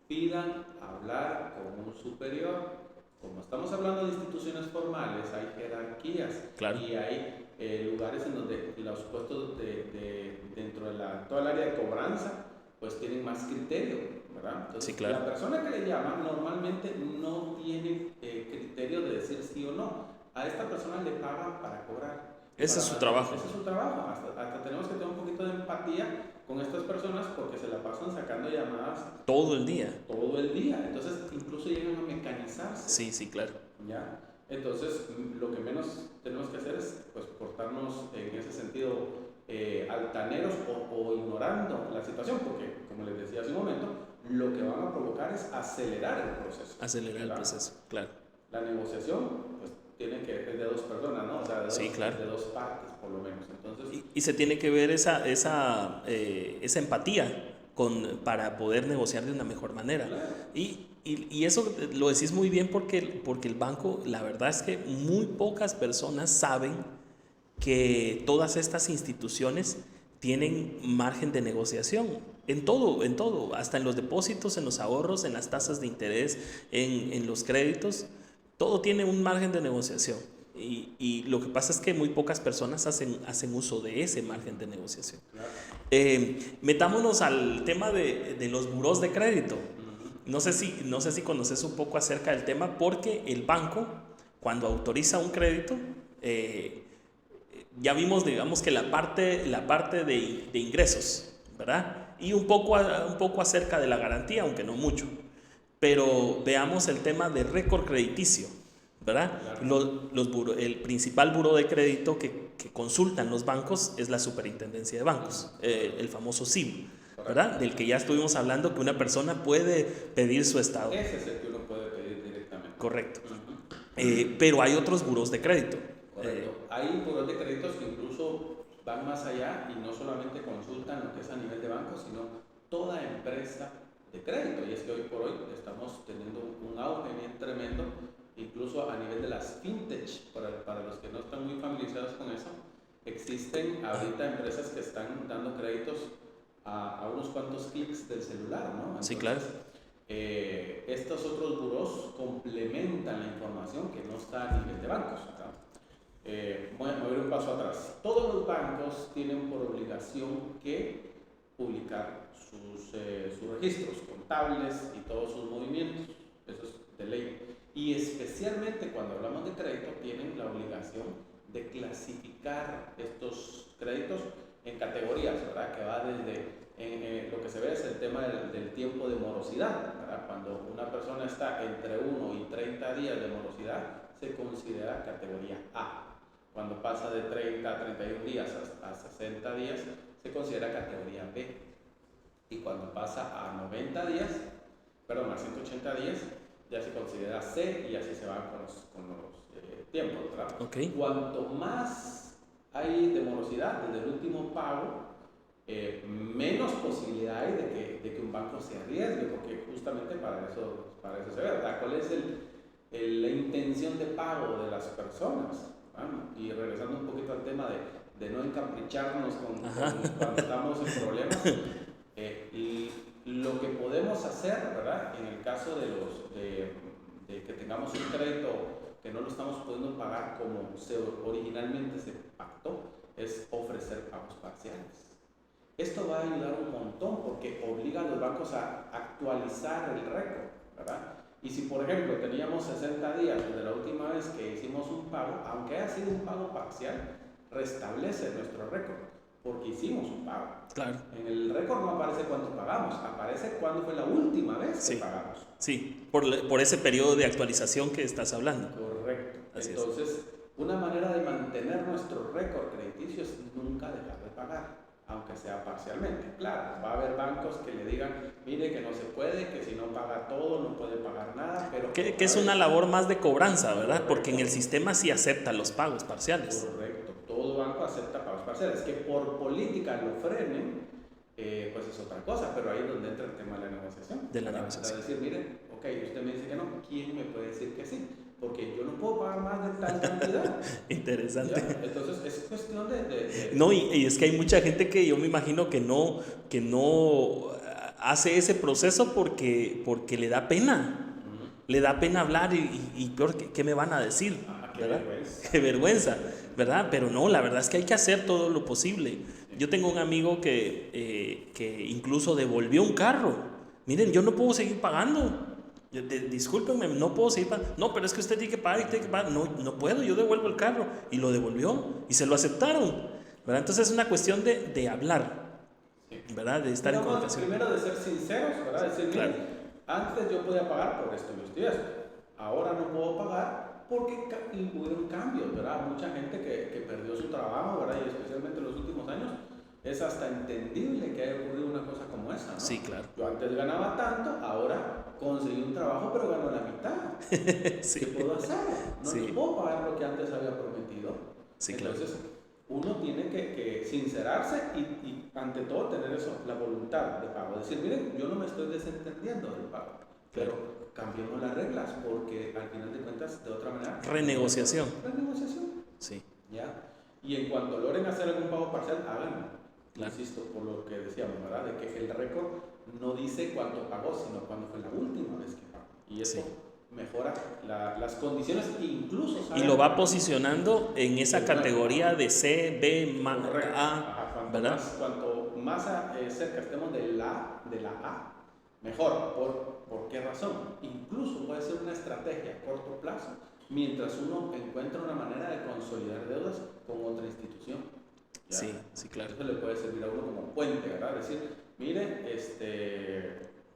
pidan hablar con un superior. Como estamos hablando de instituciones formales, hay jerarquías, claro, y hay lugares en donde los puestos dentro de toda el área de cobranza pues tienen más criterio, ¿verdad? Entonces, sí, claro, la persona que le llama normalmente no tiene criterio de decir sí o no. A esta persona le pagan para cobrar. Ese es su trabajo. Ese es su trabajo. Hasta tenemos que tener un poquito de empatía con estas personas, porque se la pasan sacando llamadas todo el día. Todo el día. Entonces, incluso llegan a mecanizarse. Sí, sí, claro. ¿Ya? Entonces, lo que menos tenemos que hacer es pues portarnos en ese sentido altaneros o ignorando la situación, porque, como les decía hace un momento, lo que van a provocar es acelerar el proceso. Acelerar el proceso, claro. La negociación, pues, tiene que ser de dos personas, ¿no? O sea, de dos partes, por lo menos. Entonces, y se tiene que ver esa empatía para poder negociar de una mejor manera. Claro. Y eso lo decís muy bien, porque el banco, la verdad es que muy pocas personas saben que todas estas instituciones tienen margen de negociación en todo, hasta en los depósitos, en los ahorros, en las tasas de interés, en los créditos. Todo tiene un margen de negociación, y lo que pasa es que muy pocas personas hacen uso de ese margen de negociación. Claro. Metámonos al tema de los burós de crédito. No sé si conoces un poco acerca del tema, porque el banco, cuando autoriza un crédito, ya vimos, digamos, que la parte de ingresos, ¿verdad? Y un poco acerca de la garantía, aunque no mucho. Pero veamos el tema de récord crediticio, ¿verdad? El principal buró de crédito que consultan los bancos es la Superintendencia de Bancos, el famoso SIB, ¿verdad? Del que ya estuvimos hablando, que una persona puede pedir su estado. Ese es el que uno puede pedir directamente. Correcto. Pero hay otros buros de crédito. Correcto. Hay buros de créditos que incluso van más allá y no solamente consultan lo que es a nivel de banco, sino toda empresa de crédito. Y es que hoy por hoy estamos teniendo un auge bien tremendo, incluso a nivel de las fintech. Para los que no están muy familiarizados con eso, existen ahorita empresas que están dando créditos a unos cuantos clics del celular, ¿no? Entonces, sí, claro. Estos otros buros complementan la información que no está a nivel de bancos, ¿verdad? Voy a mover un paso atrás. Todos los bancos tienen por obligación que publicar sus registros contables y todos sus movimientos. Eso es de ley. Y especialmente cuando hablamos de crédito, tienen la obligación de clasificar estos créditos en categorías, ¿verdad? Que va desde lo que se ve es el tema del tiempo de morosidad, ¿verdad? Cuando una persona está entre 1 y 30 días de morosidad, se considera categoría A. Cuando pasa de 30 a 31 días a 60 días, se considera categoría B. Y cuando pasa a 90 días, perdón, a 180 días, ya se considera C y así se van con los tiempos, ¿verdad? Okay. Cuanto más hay de morosidad desde el último pago, menos posibilidad hay de que un banco se arriesgue, porque justamente para eso se ve, ¿verdad? ¿Cuál es la intención de pago de las personas? Y regresando un poquito al tema de no encapricharnos cuando estamos en problemas, y lo que podemos hacer, ¿verdad? En el caso de que tengamos un crédito que no lo estamos pudiendo pagar como originalmente se pactó, es ofrecer pagos parciales. Esto va a ayudar un montón porque obliga a los bancos a actualizar el récord, ¿verdad? Y si, por ejemplo, teníamos 60 días desde la última vez que hicimos un pago, aunque haya sido un pago parcial, restablece nuestro récord porque hicimos un pago. Claro. En el récord no aparece cuánto pagamos, aparece cuándo fue la última vez que pagamos. Sí, por ese periodo de actualización que estás hablando. Correcto. Así Entonces, es. una manera de mantener nuestro récord crediticio es nunca dejar de pagar, aunque sea parcialmente. Claro, va a haber bancos que le digan, mire que no se puede, que si no paga todo no puede pagar nada, pero... Que es una labor más de cobranza, ¿verdad? Porque en el sistema sí acepta los pagos parciales. Correcto, todo banco acepta pagos parciales. Que por política lo frenen, pues es otra cosa, pero ahí es donde entra el tema de la negociación. De la negociación. Es decir, mire, ok, usted me dice que no, ¿quién me puede decir que sí? Porque yo no puedo pagar más de tal cantidad. Interesante. ¿Ya? Entonces es cuestión de... No, y es que hay mucha gente que yo me imagino que no hace ese proceso porque le da pena. Le da pena hablar y peor, ¿qué me van a decir? Qué vergüenza. Qué vergüenza, ¿verdad? Pero no, la verdad es que hay que hacer todo lo posible. Yo tengo un amigo que incluso devolvió un carro. Miren, yo no puedo seguir pagando. Discúlpenme, no puedo seguir pagando. No, pero es que usted tiene que pagar, No puedo, yo devuelvo el carro. Y lo devolvió y se lo aceptaron, ¿verdad? Entonces es una cuestión de hablar, ¿verdad? De estar en comunicación. Primero de ser sinceros, ¿verdad? Decir, claro. Antes yo podía pagar por esto y esto. Ahora no puedo pagar porque hubieron cambios, ¿verdad? Mucha gente que perdió su trabajo, ¿verdad? Y especialmente en los últimos años, es hasta entendible que haya ocurrido una cosa como esa, ¿no? Sí, claro. Yo antes ganaba tanto, ahora conseguí un trabajo, pero gano la mitad. Sí. ¿Qué puedo hacer? No puedo pagar lo que antes había prometido. Sí, claro. Entonces, uno tiene que sincerarse y ante todo tener eso, la voluntad de pago. Decir, miren, yo no me estoy desentendiendo del pago, pero cambiemos las reglas porque al final de cuentas, de otra manera... Renegociación. Sí. ¿Ya? Y en cuanto logren hacer algún pago parcial, háganlo. Claro. Insisto, por lo que decíamos, ¿verdad? De que el récord no dice cuánto pagó, sino cuándo fue la última vez que pagó. Y eso mejora las condiciones, incluso... Y lo va posicionando en esa categoría de C, B, A, ¿verdad? Cuanto más cerca estemos de la A, mejor. ¿Por qué razón? Incluso puede ser una estrategia a corto plazo mientras uno encuentra una manera de consolidar deudas con otra institución. ¿Ya? Sí, sí, claro. Eso le puede servir a uno como puente, ¿verdad? Decir, mire,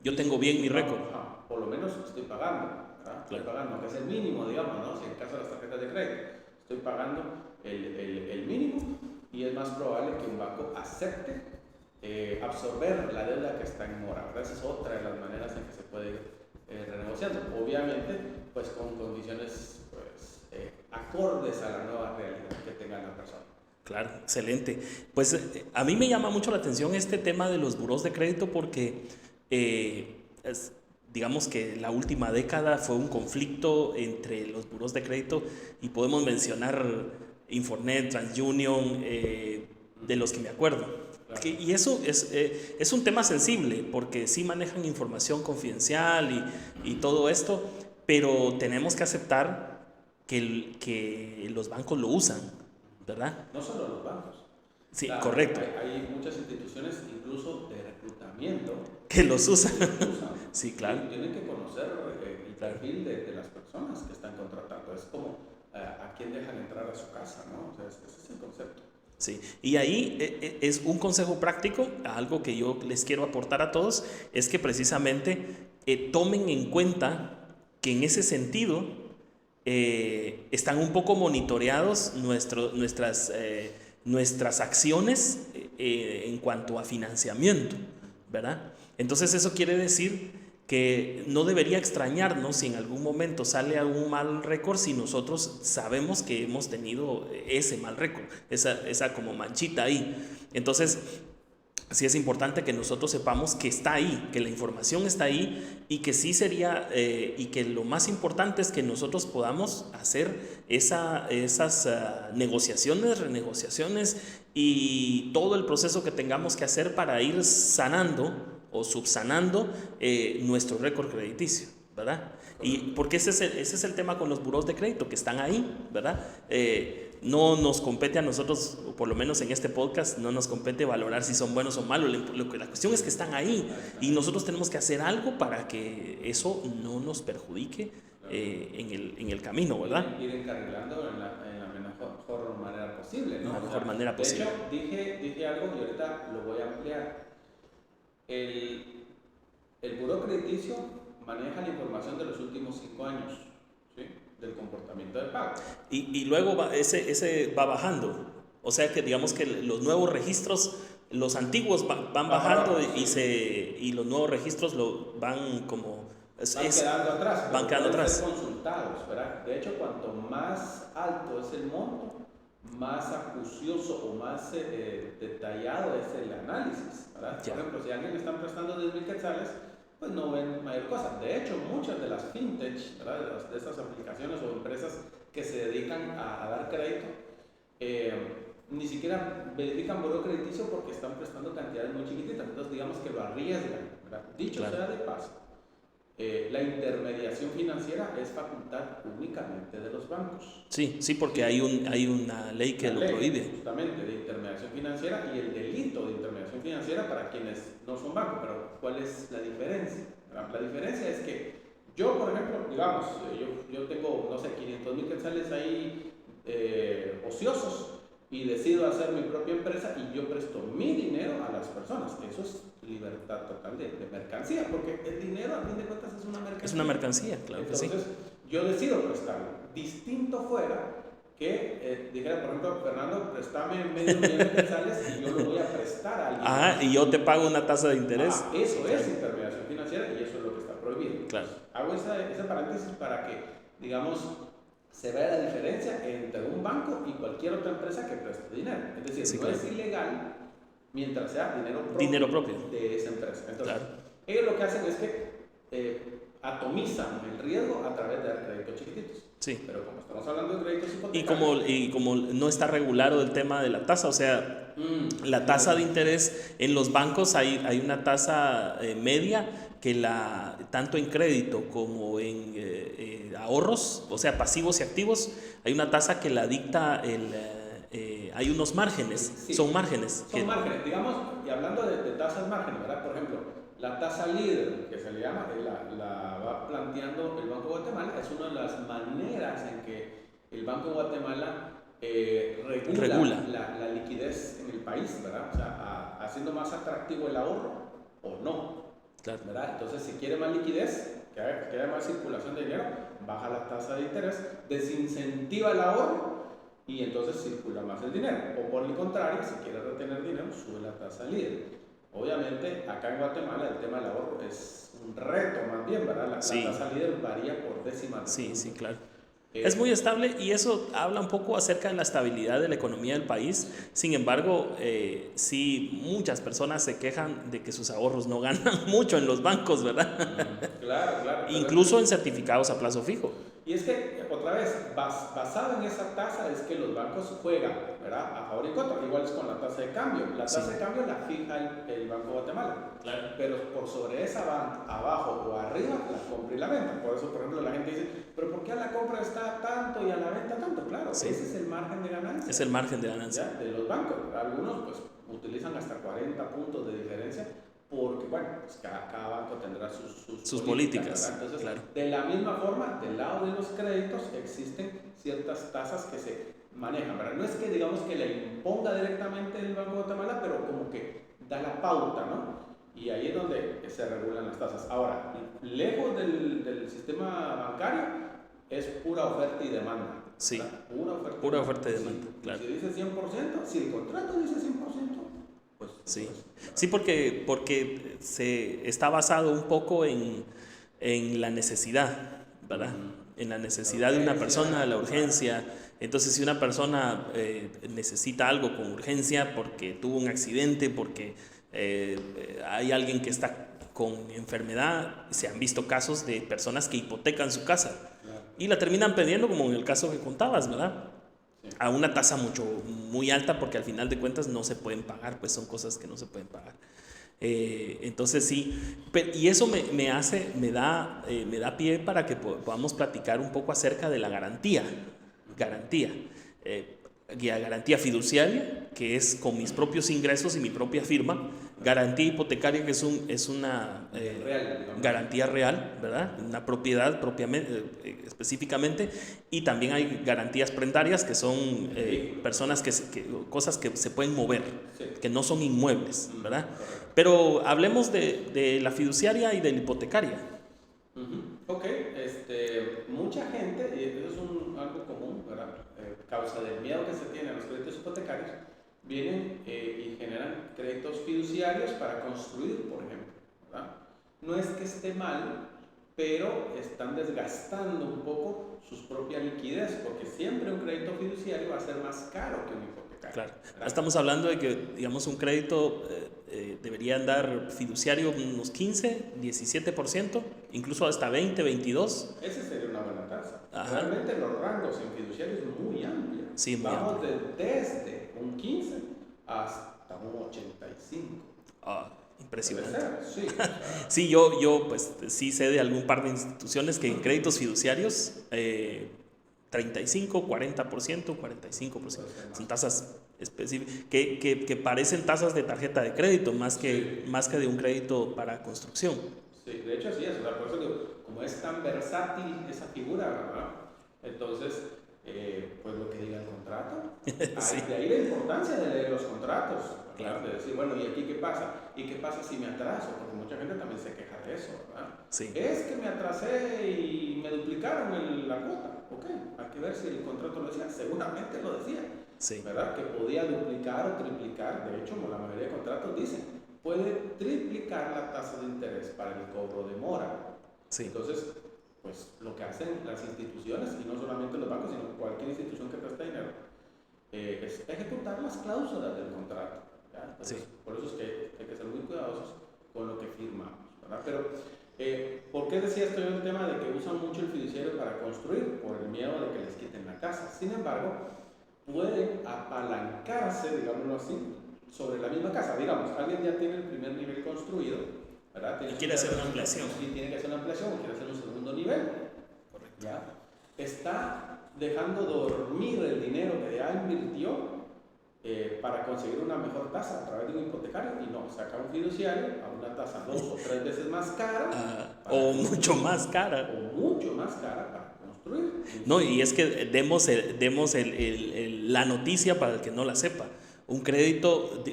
yo tengo bien mi récord. Por lo menos estoy pagando, ¿verdad? Claro. Estoy pagando, que es el mínimo, digamos, ¿no? Si en el caso de las tarjetas de crédito, estoy pagando el mínimo y es más probable que un banco acepte absorber la deuda que está en mora, ¿verdad? Esa es otra de las maneras en que se puede ir renegociando. Obviamente, pues con condiciones pues, acordes a la nueva realidad que tenga la persona. Claro, excelente. Pues a mí me llama mucho la atención este tema de los burós de crédito porque digamos que la última década fue un conflicto entre los burós de crédito y podemos mencionar Infornet, TransUnion, de los que me acuerdo. Claro. Y eso es un tema sensible porque sí manejan información confidencial y todo esto, pero tenemos que aceptar que los bancos lo usan, ¿verdad? No solo los bancos. Sí, correcto. Hay muchas instituciones, incluso de reclutamiento, que los usan. Sí, claro. Tienen que conocer el perfil de las personas que están contratando. Es como a quién dejan entrar a su casa, ¿no? O sea, ese es el concepto. Sí, y ahí es un consejo práctico, algo que yo les quiero aportar a todos, es que precisamente tomen en cuenta que en ese sentido están un poco monitoreados nuestras acciones en cuanto a financiamiento, ¿verdad? Entonces eso quiere decir que no debería extrañarnos si en algún momento sale algún mal récord si nosotros sabemos que hemos tenido ese mal récord, esa como manchita ahí. Entonces sí es importante que nosotros sepamos que está ahí, que la información está ahí y que sí sería, y que lo más importante es que nosotros podamos hacer esas negociaciones, renegociaciones y todo el proceso que tengamos que hacer para ir sanando o subsanando nuestro récord crediticio, ¿verdad? Y porque ese es el tema con los burós de crédito, que están ahí, ¿verdad? No nos compete a nosotros, o por lo menos en este podcast, no nos compete valorar si son buenos o malos. La cuestión es que están ahí y nosotros tenemos que hacer algo para que eso no nos perjudique en el camino, ¿verdad? Ir encarrilando en la mejor manera posible, ¿no? La mejor manera posible. De hecho, dije algo y ahorita lo voy a ampliar. El buró crediticio maneja la información de los últimos 5 años, ¿sí? Del comportamiento del pago. Y luego ese va bajando. O sea que digamos que los nuevos registros, los antiguos van bajando y los nuevos registros van como... quedando atrás. Van quedando atrás. Ser consultados, ¿verdad? De hecho, cuanto más alto es el monto, más acucioso o más detallado es el análisis, ¿verdad? Por ejemplo, si a alguien le están prestando 10,000 quetzales, pues no ven mayor cosa. De hecho, muchas de las fintech, ¿verdad? De esas aplicaciones o empresas que se dedican a dar crédito, ni siquiera verifican buró crediticio porque están prestando cantidades muy chiquititas. Entonces, digamos que lo arriesgan, ¿verdad? Dicho sea de paso, la intermediación financiera es facultad únicamente de los bancos. Sí, porque hay una ley que lo prohíbe. Justamente, de intermediación financiera y el delito de intermediación financiera para quienes no son bancos. Pero, ¿cuál es la diferencia? La diferencia es que yo, por ejemplo, digamos, yo tengo, no sé, 500,000 quetzales ahí ociosos y decido hacer mi propia empresa y yo presto mi dinero a las personas. Eso es libertad total de mercancía, porque el dinero a fin de cuentas es una mercancía. Es una mercancía, claro. Entonces, que sí. Yo decido prestarlo. Distinto fuera que dijera, por ejemplo, Fernando, préstame $500,000 de quetzales y yo lo voy a prestar a alguien. Ajá, y yo te pago una tasa de interés. Eso es intermediación financiera y eso es lo que está prohibido. Claro. Hago esa paréntesis para que, digamos, se vea la diferencia entre un banco y cualquier otra empresa que preste dinero. Es decir, sí, no claro. es ilegal mientras sea dinero propio de esa empresa. Entonces, claro. Ellos lo que hacen es que atomizan el riesgo a través de dar créditos chiquititos. Sí. Pero como estamos hablando de créditos hipotecarios... Y como no está regulado el tema de la tasa, o sea, la tasa de interés en los bancos hay una tasa media que tanto en crédito como en ahorros, o sea, pasivos y activos, hay una tasa que la dicta hay unos márgenes, sí, son márgenes. Son márgenes, digamos, y hablando de tasas márgenes, ¿verdad? Por ejemplo, la tasa líder, que se le llama, la va planteando el Banco de Guatemala, es una de las maneras en que el Banco de Guatemala regula la liquidez en el país, ¿verdad? O sea, haciendo más atractivo el ahorro o no, Claro. ¿verdad? Entonces, si quiere más liquidez, que haya más circulación de dinero, baja la tasa de interés, desincentiva el ahorro y entonces circula más el dinero. O por el contrario, si quiere retener dinero, sube la tasa líder. Obviamente, acá en Guatemala el tema del ahorro es un reto más bien, ¿verdad? La tasa líder varía por décimas. Sí, claro. Es muy estable y eso habla un poco acerca de la estabilidad de la economía del país. Sin embargo, sí, muchas personas se quejan de que sus ahorros no ganan mucho en los bancos, ¿verdad? Claro. Incluso en certificados a plazo fijo. Y es que, otra vez, basado en esa tasa es que los bancos juegan, ¿verdad? A favor y contra. Igual es con la tasa de cambio. La tasa de cambio la fija el Banco de Guatemala. Claro. Pero por sobre esa van abajo o arriba, la compra y la venta. Por eso, por ejemplo, la gente dice, ¿pero por qué a la compra está tanto y a la venta tanto? Claro, ese es el margen de ganancia. Es el margen de ganancia. ¿Ya? De los bancos. Algunos, pues, utilizan hasta 40 puntos de diferencia. Porque, bueno, pues cada banco tendrá sus políticas. Entonces, claro. De la misma forma, del lado de los créditos existen ciertas tasas que se manejan, ¿verdad? No es que digamos que le imponga directamente el Banco de Guatemala, pero como que da la pauta, ¿no? Y ahí es donde se regulan las tasas. Ahora, lejos del sistema bancario, es pura oferta y demanda. Sí, ¿verdad? Pura oferta y demanda, claro. Si dice 100%, si el contrato dice 100%, pues, sí. Sí, porque se está basado un poco en la necesidad, ¿verdad? En la necesidad de una persona, la urgencia. Entonces, si una persona necesita algo con urgencia porque tuvo un accidente, porque hay alguien que está con enfermedad, se han visto casos de personas que hipotecan su casa y la terminan pidiendo, como en el caso que contabas, ¿verdad? A una tasa muy alta, porque al final de cuentas no se pueden pagar, pues son cosas que no se pueden pagar. Entonces sí, y eso me da pie para que podamos platicar un poco acerca de la garantía fiduciaria, que es con mis propios ingresos y mi propia firma, garantía hipotecaria, que es una garantía real, ¿verdad? Una propiedad específicamente, y también hay garantías prendarias, que son personas cosas que se pueden mover, que no son inmuebles, ¿verdad? Pero hablemos de la fiduciaria y de la hipotecaria. Ok, mucha gente, y eso es algo común, ¿verdad? Causa del miedo que se tiene a los créditos hipotecarios, vienen y generan créditos fiduciarios para construir, por ejemplo, ¿verdad? No es que esté mal, pero están desgastando un poco su propia liquidez, porque siempre un crédito fiduciario va a ser más caro que un hipotecario. Claro. Estamos hablando de que, digamos, un crédito debería andar fiduciario unos 15, 17%, incluso hasta 20, 22%. Esa sería una buena tasa. Ajá. Realmente los rangos en fiduciarios es muy amplio. Sí, muy Vamos amplio. desde un 15 hasta un 85. Impresionante. Sí. Sí, yo pues sí sé de algún par de instituciones que en créditos fiduciarios 35, 40%, 45%. Son tasas específicas que parecen tasas de tarjeta de crédito más que de un crédito para construcción. Sí, de hecho así es. O sea, por eso digo, como es tan versátil esa figura, ¿verdad? Entonces, pues lo que diga el contrato. Sí. De ahí la importancia de leer los contratos. Claro. De decir, bueno, ¿y aquí qué pasa? ¿Y qué pasa si me atraso? Porque mucha gente también se queja de eso, ¿verdad? Sí. Es que me atrasé y me duplicaron la cuota. Ok, hay que ver si el contrato lo decía. Seguramente lo decía. Sí. ¿Verdad? Que podía duplicar o triplicar. De hecho, la mayoría de contratos dicen, puede triplicar la tasa de interés para el cobro de mora. Sí. Entonces, pues lo que hacen las instituciones, y no solamente los bancos, sino cualquier institución que presta dinero, es ejecutar las cláusulas del contrato. Entonces, Sí. Por eso es que hay que ser muy cuidadosos con lo que firmamos, ¿verdad? Pero, ¿por qué decía esto yo el tema de que usan mucho el fiduciario para construir? Por el miedo de que les quiten la casa. Sin embargo, pueden apalancarse, digámoslo así, sobre la misma casa. Digamos, alguien ya tiene el primer nivel construido, ¿verdad? Y quiere hacer una ampliación. Y tiene que hacer una ampliación o quiere hacer un segundo nivel. Correcto. ¿Ya? Está dejando dormir el dinero que ya invirtió para conseguir una mejor tasa a través de un hipotecario, y no, saca un fiduciario a una tasa 2 o 3 veces más cara O mucho más cara. para construir. No, y es que demos la noticia para el que no la sepa. Un crédito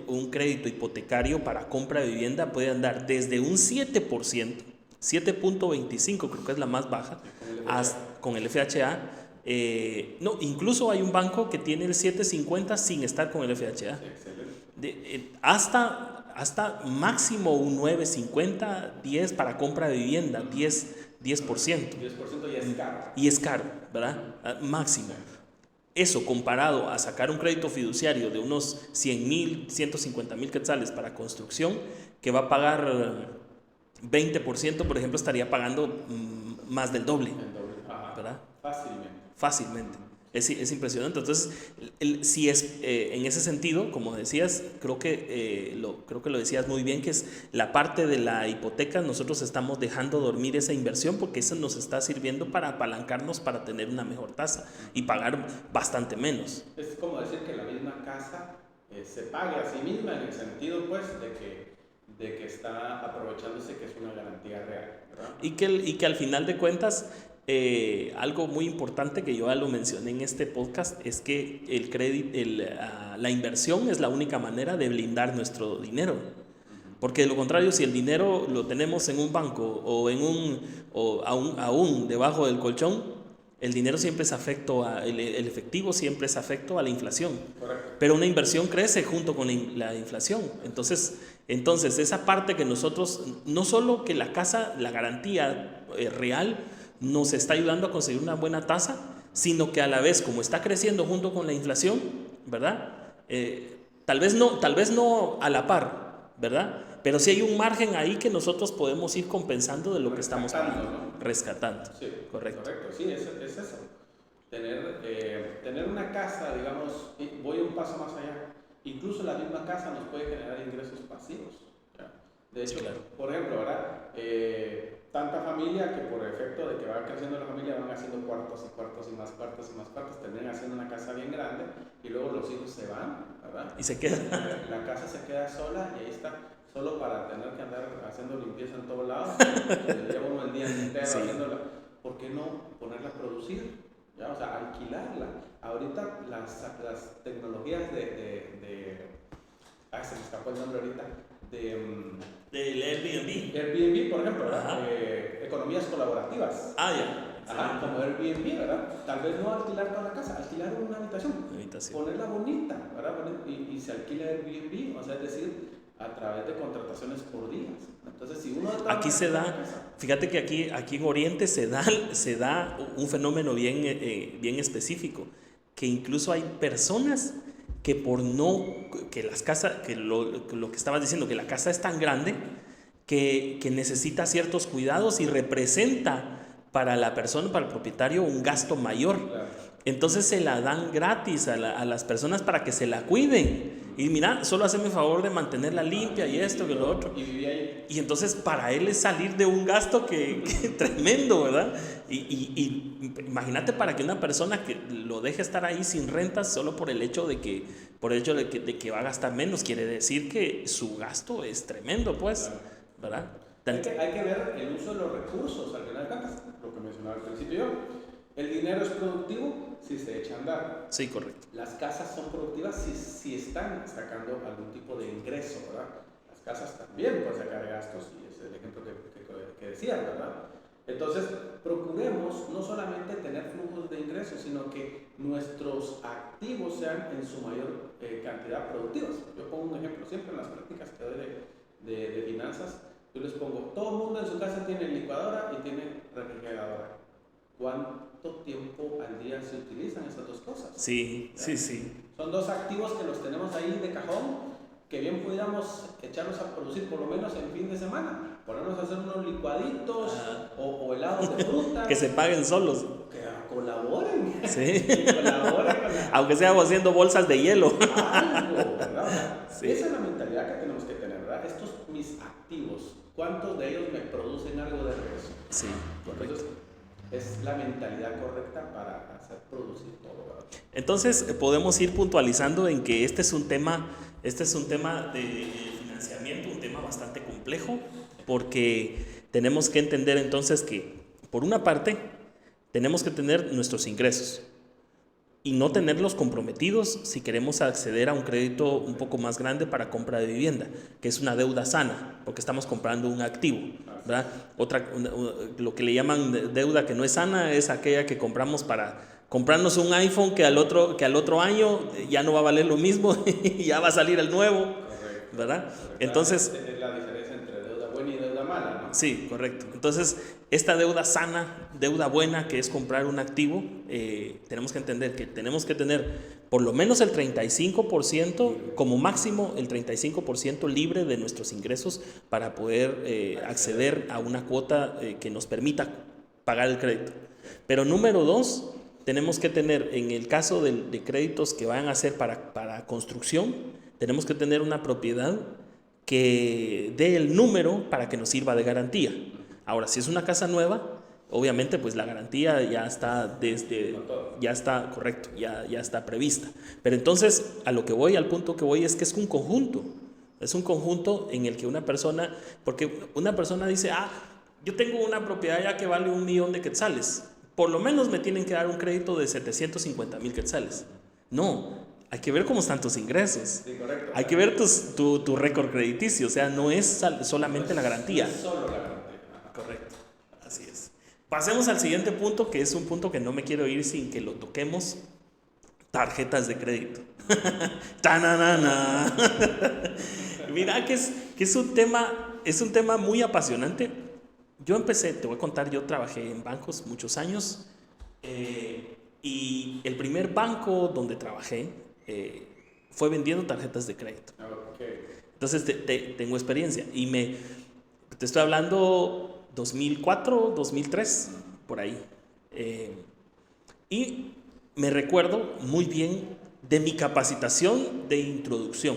hipotecario para compra de vivienda puede andar desde un 7%, 7.25 creo que es la más baja, con el FHA. No, incluso hay un banco que tiene el 7.50 sin estar con el FHA. Hasta máximo un 9.50, 10 para compra de vivienda, 10%. 10% ya es caro. Y es caro, ¿verdad? Máximo. Eso comparado a sacar un crédito fiduciario de unos 100,000, 150,000 quetzales para construcción, que va a pagar 20%, por ejemplo, estaría pagando más del doble. ¿Verdad? Fácilmente. Es impresionante. Entonces, si es en ese sentido, como decías, creo que lo decías muy bien, que es la parte de la hipoteca, nosotros estamos dejando dormir esa inversión porque eso nos está sirviendo para apalancarnos para tener una mejor tasa y pagar bastante menos. Es como decir que la misma casa se pague a sí misma en el sentido, pues, de que está aprovechándose que es una garantía real, ¿verdad? Y que al final de cuentas, algo muy importante que yo ya lo mencioné en este podcast es que la inversión es la única manera de blindar nuestro dinero, porque de lo contrario, si el dinero lo tenemos en un banco o aún debajo del colchón, el dinero siempre es afecto el efectivo siempre es afecto a la inflación. Correcto. Pero una inversión crece junto con la inflación. Entonces esa parte que nosotros, no solo que la casa, la garantía real nos está ayudando a conseguir una buena tasa, sino que a la vez, como está creciendo junto con la inflación, ¿verdad? Tal vez no a la par, ¿verdad? Pero sí hay un margen ahí que nosotros podemos ir compensando de lo que estamos pagando, ¿no? Rescatando. Sí, correcto. Sí, es eso. Tener una casa, digamos, voy un paso más allá. Incluso la misma casa nos puede generar ingresos pasivos. ¿Ya? De hecho, sí, claro. Por ejemplo, ¿verdad? Tanta familia que por efecto de que va creciendo la familia van haciendo cuartos y más cuartos, terminan haciendo una casa bien grande y luego los hijos se van, ¿verdad? Y se queda. La casa se queda sola y ahí está, solo para tener que andar haciendo limpieza en todos lados. Lleva uno el día entero haciéndola. ¿Por qué no ponerla a producir? ¿Ya? O sea, alquilarla. Ahorita las tecnologías se me escapó el nombre ahorita. Del Airbnb. Airbnb, por ejemplo, ¿verdad? Economías colaborativas. Ya. Como Airbnb, ¿verdad? Tal vez no alquilar toda la casa, alquilar una habitación. Ponerla bonita, ¿verdad? Y se alquila Airbnb, o sea, es decir, a través de contrataciones por días. Entonces, si uno... Aquí se da, fíjate que aquí en Oriente se da un fenómeno bien específico, que incluso hay personas que que las casas, que lo que estabas diciendo, que la casa es tan grande que necesita ciertos cuidados y representa para la persona, para el propietario, un gasto mayor. Claro. Entonces se la dan gratis a las personas para que se la cuiden. Y mira, solo hazme el favor de mantenerla limpia y esto, que lo otro. Y entonces para él es salir de un gasto que tremendo, ¿verdad? Y imagínate para que una persona que lo deje estar ahí sin rentas solo por el hecho de que va a gastar menos, quiere decir que su gasto es tremendo, pues, ¿verdad? Hay que ver el uso de los recursos, al final de cuentas, lo que mencionaba al principio yo. El dinero es productivo si se echa a andar. Sí, correcto. Las casas son productivas si están sacando algún tipo de ingreso, ¿verdad? Las casas también pueden sacar gastos, y ese es el ejemplo que decía, ¿verdad? Entonces, procuremos no solamente tener flujos de ingresos, sino que nuestros activos sean en su mayor cantidad productivos. Yo pongo un ejemplo siempre en las prácticas que doy de finanzas. Yo les pongo, todo el mundo en su casa tiene licuadora y tiene refrigeradora. ¿Cuánto tiempo al día se utilizan esas dos cosas? Sí. Son dos activos que los tenemos ahí de cajón, que bien pudiéramos echarlos a producir por lo menos en fin de semana. Ponernos a hacer unos licuaditos o helados de fruta. Que se paguen solos. Que colaboren. Sí. Que colaboren aunque sea haciendo bolsas de hielo. Algo, ¿verdad? Sí. Esa es la mentalidad que tenemos que tener, ¿verdad? Estos mis activos, ¿cuántos de ellos me producen algo de regreso? Sí, correcto. Entonces, es la mentalidad correcta para hacer producir todo, ¿verdad? Entonces podemos ir puntualizando en que este es un tema de financiamiento, un tema bastante complejo, porque tenemos que entender entonces que, por una parte, tenemos que tener nuestros ingresos y no tenerlos comprometidos si queremos acceder a un crédito un poco más grande para compra de vivienda, que es una deuda sana, porque estamos comprando un activo, ¿verdad? Lo que le llaman deuda que no es sana es aquella que compramos para comprarnos un iPhone que al otro año ya no va a valer lo mismo y ya va a salir el nuevo, Correcto. ¿verdad? Correcto. Entonces, Es la diferencia entre deuda buena y deuda mala, ¿no? sí, correcto. Entonces, esta deuda sana, deuda buena, que es comprar un activo, tenemos que entender que tenemos que tener por lo menos el 35%, como máximo el 35% libre de nuestros ingresos para poder acceder a una cuota que nos permita pagar el crédito. Pero número 2, tenemos que tener, en el caso de créditos que vayan a ser para construcción, tenemos que tener una propiedad que dé el número para que nos sirva de garantía. Ahora, si es una casa nueva, obviamente pues la garantía ya está correcto, ya está prevista. Pero entonces, al punto que voy es que es un conjunto. Es un conjunto en el que porque una persona dice, yo tengo una propiedad ya que vale 1,000,000 de quetzales. Por lo menos me tienen que dar un crédito de 750,000 quetzales. No, hay que ver cómo están tus ingresos. Sí, correcto. Hay que ver tu récord crediticio, o sea, no es solamente la garantía. No es solo la garantía. Correcto, así es. Pasemos al siguiente punto, que es un punto que no me quiero ir sin que lo toquemos. Tarjetas de crédito. ¡Tananana! Mira que es un tema muy apasionante. Yo te voy a contar, yo trabajé en bancos muchos años y el primer banco donde trabajé fue vendiendo tarjetas de crédito. Okay. Entonces tengo experiencia y te estoy hablando 2004, 2003, por ahí. Y me recuerdo muy bien de mi capacitación de introducción.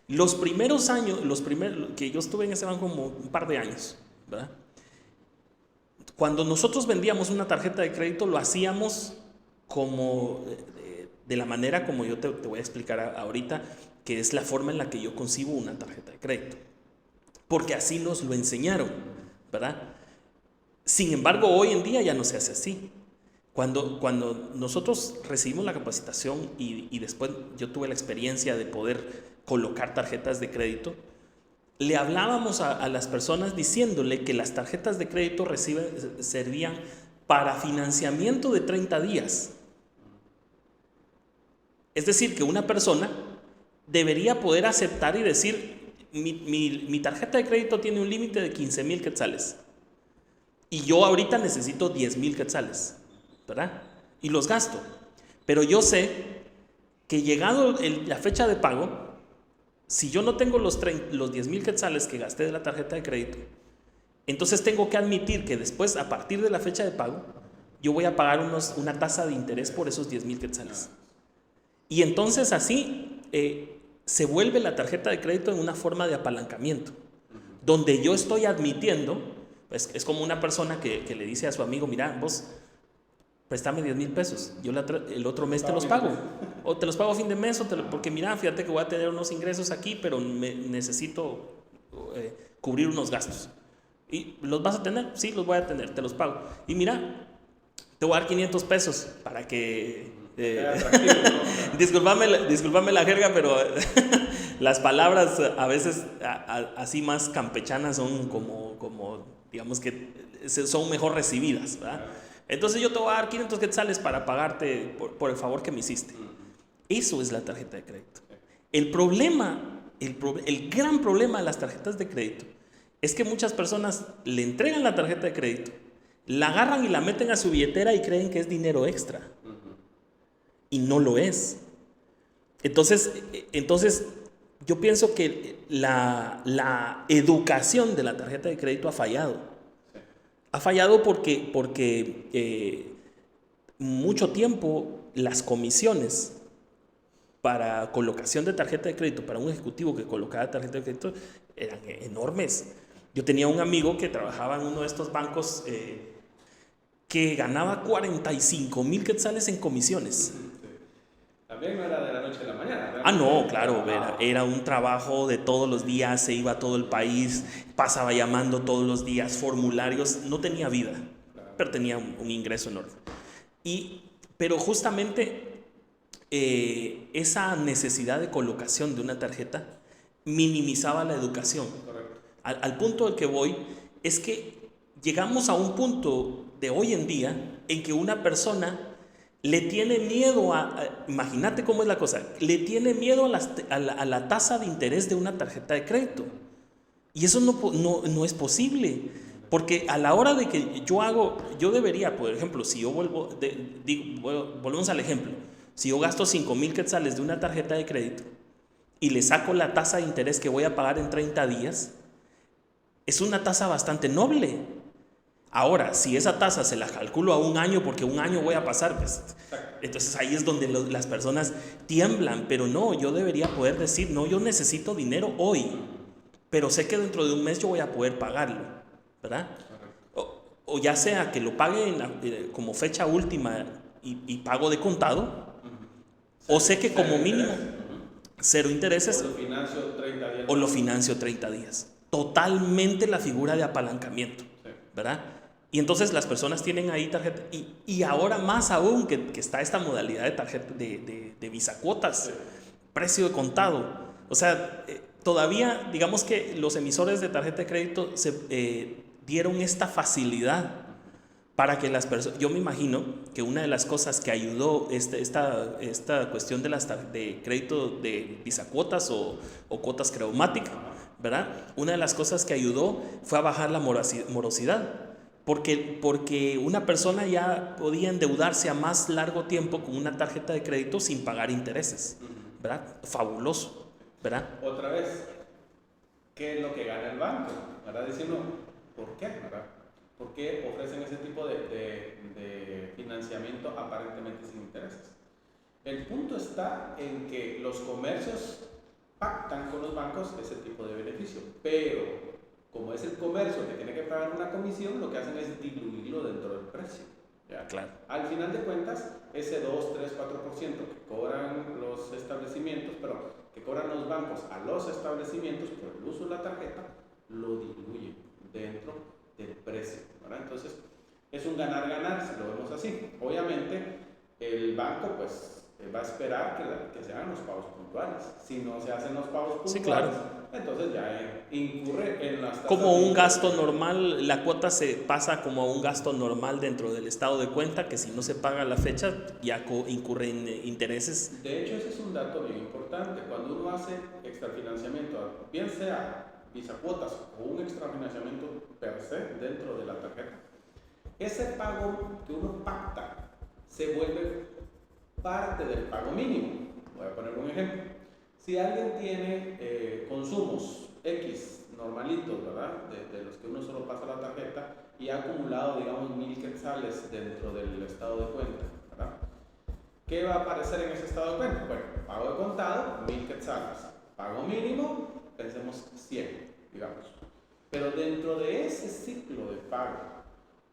Los primeros años, que yo estuve en ese banco como un par de años, ¿verdad? Cuando nosotros vendíamos una tarjeta de crédito, lo hacíamos como de la manera como yo te voy a explicar ahorita, que es la forma en la que yo concibo una tarjeta de crédito. Porque así nos lo enseñaron, ¿verdad? Sin embargo, hoy en día ya no se hace así. Cuando nosotros recibimos la capacitación y después yo tuve la experiencia de poder colocar tarjetas de crédito, le hablábamos a las personas diciéndole que las tarjetas de crédito servían para financiamiento de 30 días. Es decir, que una persona debería poder aceptar y decir, mi tarjeta de crédito tiene un límite de 15,000 quetzales y yo ahorita necesito 10,000 quetzales, ¿verdad? Y los gasto. Pero yo sé que llegado la fecha de pago, si yo no tengo los 10,000 quetzales que gasté de la tarjeta de crédito, entonces tengo que admitir que después, a partir de la fecha de pago, yo voy a pagar una tasa de interés por esos 10,000 quetzales. Y entonces así se vuelve la tarjeta de crédito en una forma de apalancamiento, donde yo estoy admitiendo, pues, es como una persona que le dice a su amigo, mira, vos préstame 10,000 pesos, yo el otro mes te los pago, o te los pago a fin de mes, porque mira, fíjate que voy a tener unos ingresos aquí, pero necesito cubrir unos gastos. ¿Y los vas a tener? Sí, los voy a tener, te los pago. Y mira, te voy a dar 500 pesos para que... discúlpame la jerga, pero las palabras a veces así más campechanas son como digamos que son mejor recibidas, ¿verdad? Entonces yo te voy a dar 500 quetzales para pagarte por el favor que me hiciste. Eso es la tarjeta de crédito. El gran problema de las tarjetas de crédito es que muchas personas le entregan la tarjeta de crédito, la agarran y la meten a su billetera y creen que es dinero extra. Y no lo es. Entonces yo pienso que la educación de la tarjeta de crédito ha fallado. Ha fallado porque mucho tiempo las comisiones para colocación de tarjeta de crédito, para un ejecutivo que colocaba tarjeta de crédito, eran enormes. Yo tenía un amigo que trabajaba en uno de estos bancos que ganaba 45,000 quetzales en comisiones. También no era de la noche a la mañana. No, claro, era un trabajo de todos los días, se iba a todo el país, pasaba llamando todos los días, formularios, no tenía vida. pero tenía un ingreso enorme. Pero justamente esa necesidad de colocación de una tarjeta minimizaba la educación. Al punto al que voy es que llegamos a un punto de hoy en día en que una persona le tiene miedo imagínate cómo es la cosa, le tiene miedo a la tasa de interés de una tarjeta de crédito. Y eso no es posible, porque a la hora de que yo debería, por ejemplo, si yo volvemos al ejemplo, si yo gasto 5,000 quetzales de una tarjeta de crédito y le saco la tasa de interés que voy a pagar en 30 días, es una tasa bastante noble. Ahora, si esa tasa se la calculo a un año, porque un año voy a pasar, pues, entonces ahí es donde las personas tiemblan. Pero no, yo debería poder decir, no, yo necesito dinero hoy, pero sé que dentro de un mes yo voy a poder pagarlo, ¿verdad? O ya sea que lo pague como fecha última y pago de contado, o sé que como mínimo cero intereses, o lo financio 30 días. Totalmente la figura de apalancamiento, ¿verdad? Y entonces las personas tienen ahí tarjeta, y ahora más aún que está esta modalidad de tarjeta de Visa Cuotas, precio de contado. O sea, todavía digamos que los emisores de tarjeta de crédito dieron esta facilidad para que las personas, yo me imagino que una de las cosas que ayudó esta cuestión de crédito de Visa Cuotas o cuotas Credomatic, ¿verdad? Una de las cosas que ayudó fue a bajar la morosidad. Porque una persona ya podía endeudarse a más largo tiempo con una tarjeta de crédito sin pagar intereses, ¿verdad? Fabuloso, ¿verdad? Otra vez, ¿qué es lo que gana el banco? ¿Verdad? Diciendo, ¿por qué? ¿Verdad? ¿Por qué ofrecen ese tipo de financiamiento aparentemente sin intereses? El punto está en que los comercios pactan con los bancos ese tipo de beneficio, pero como es el comercio que tiene que pagar una comisión, lo que hacen es diluirlo dentro del precio. ¿Ya? Claro. Al final de cuentas, ese 2, 3, 4% que cobran los establecimientos, pero que cobran los bancos a los establecimientos por el uso de la tarjeta, lo diluyen dentro del precio, ¿verdad? Entonces, es un ganar-ganar si lo vemos así. Obviamente, el banco pues va a esperar que se hagan los pagos puntuales. Si no se hacen los pagos puntuales, sí, claro, entonces ya incurre en las tasas como un gasto normal. La cuota se pasa como un gasto normal dentro del estado de cuenta, que si no se paga a la fecha ya incurre en intereses. De hecho, ese es un dato bien importante. Cuando uno hace extrafinanciamiento, bien sea Visa Cuotas o un extrafinanciamiento per se dentro de la tarjeta, ese pago que uno pacta se vuelve parte del pago mínimo. Voy a poner un ejemplo. Si alguien tiene consumos X normalitos, ¿verdad? De los que uno solo pasa la tarjeta y ha acumulado, digamos, 1,000 quetzales dentro del estado de cuenta, ¿verdad? ¿Qué va a aparecer en ese estado de cuenta? Bueno, pago de contado, 1,000 quetzales. Pago mínimo, pensemos 100, digamos. Pero dentro de ese ciclo de pago,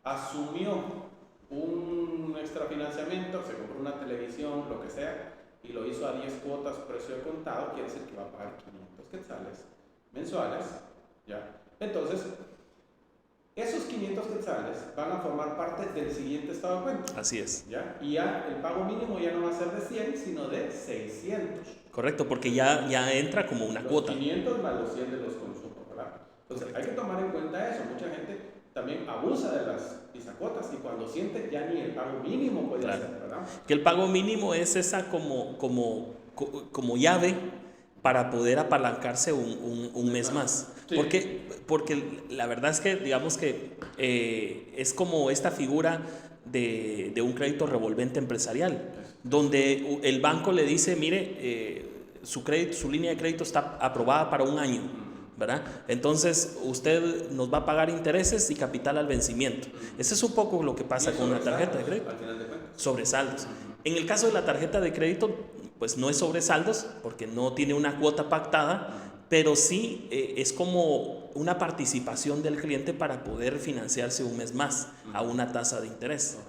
asumió un extrafinanciamiento, se compró una televisión, lo que sea, y lo hizo a 10 cuotas precio de contado, quiere decir que va a pagar 500 quetzales mensuales, ¿ya? Entonces, esos 500 quetzales van a formar parte del siguiente estado de cuenta. Así es. ¿Ya? Y ya el pago mínimo ya no va a ser de 100, sino de 600. Correcto, porque ya entra como una cuota. 500 más los 100 de los consumos, ¿verdad? Entonces, hay que tomar en cuenta eso. Mucha gente también abusa de las bisacuotas y cuando siente ya ni el pago mínimo puede hacer, ¿verdad? Que el pago mínimo es esa como llave para poder apalancarse un mes más. Sí. Porque la verdad es que digamos que es como esta figura de un crédito revolvente empresarial, donde el banco le dice, mire, su línea de crédito está aprobada para un año, ¿verdad? Entonces usted nos va a pagar intereses y capital al vencimiento. Ese es un poco lo que pasa con una tarjeta de crédito. Al final de cuentas. Sobresaldos. En el caso de la tarjeta de crédito, pues no es sobresaldos porque no tiene una cuota pactada, pero sí es como una participación del cliente para poder financiarse un mes más a una tasa de interés.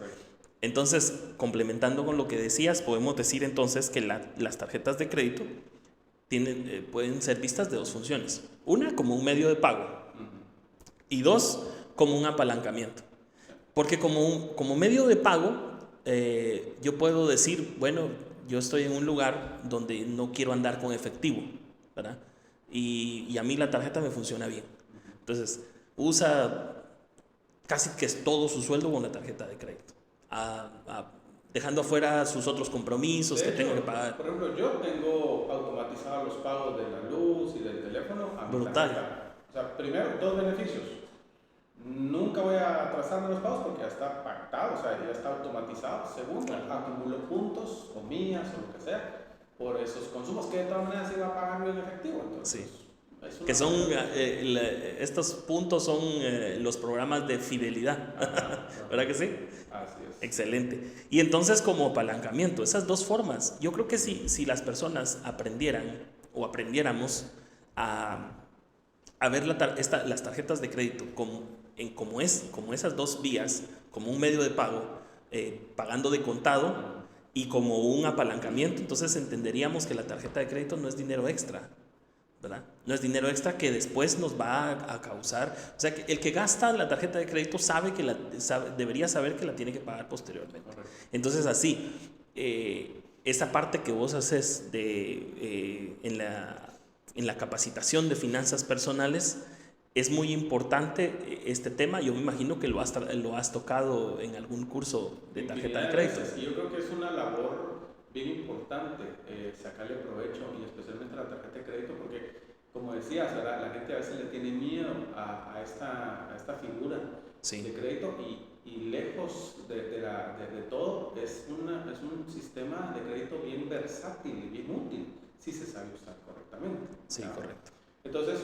Entonces, complementando con lo que decías, podemos decir entonces que las tarjetas de crédito pueden ser vistas de dos funciones. Una, como un medio de pago, y dos, como un apalancamiento. Porque como medio de pago, yo puedo decir, bueno, yo estoy en un lugar donde no quiero andar con efectivo, ¿verdad? Y a mí la tarjeta me funciona bien. Entonces, usa casi que es todo su sueldo con la tarjeta de crédito, dejando afuera sus otros compromisos que tengo que pagar. Por ejemplo, yo tengo automatizados los pagos de la luz y del teléfono a mi tarjeta. O sea, primero, dos beneficios. Nunca voy a atrasarme los pagos porque ya está pactado, o sea, ya está automatizado. Segundo, acumulo puntos o millas o lo que sea por esos consumos que de todas maneras iba a pagar en efectivo. Entonces, sí. Que son, estos puntos son los programas de fidelidad, ¿verdad que sí? Así es. Excelente. Y entonces como apalancamiento, esas dos formas, yo creo que si las personas aprendieran o aprendiéramos a ver las tarjetas de crédito como esas dos vías, como un medio de pago, pagando de contado y como un apalancamiento, entonces entenderíamos que la tarjeta de crédito no es dinero extra, ¿verdad? No es dinero extra que después nos va a causar, o sea, que el que gasta la tarjeta de crédito debería saber que la tiene que pagar posteriormente. Correcto. Entonces así, esa parte que vos haces en la capacitación de finanzas personales, es muy importante este tema. Yo me imagino que lo has tocado en algún curso de tarjeta de crédito. Sí, yo creo que es una labor bien importante sacarle provecho y especialmente a la tarjeta de crédito porque, como decías, la gente a veces le tiene miedo a esta figura de crédito y lejos de todo es un sistema de crédito bien versátil y bien útil si se sabe usar correctamente. Sí, ¿verdad? Correcto. Entonces,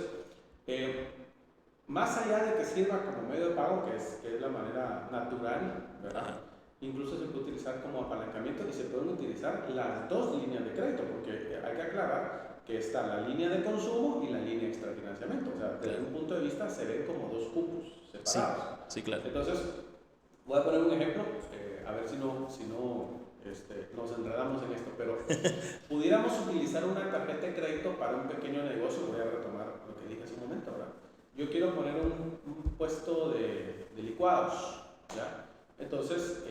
más allá de que sirva como medio de pago, que es la manera natural, ¿verdad? Incluso se puede utilizar como apalancamiento y se pueden utilizar las dos líneas de crédito, porque hay que aclarar que está la línea de consumo y la línea de extrafinanciamiento. O sea, desde un punto de vista se ven como dos cupos separados. Sí, claro. Entonces, voy a poner un ejemplo, a ver si no nos enredamos en esto, pero pudiéramos utilizar una tarjeta de crédito para un pequeño negocio. Voy a retomar lo que dije hace un momento, ¿verdad? Yo quiero poner un puesto de licuados, ¿ya? Entonces,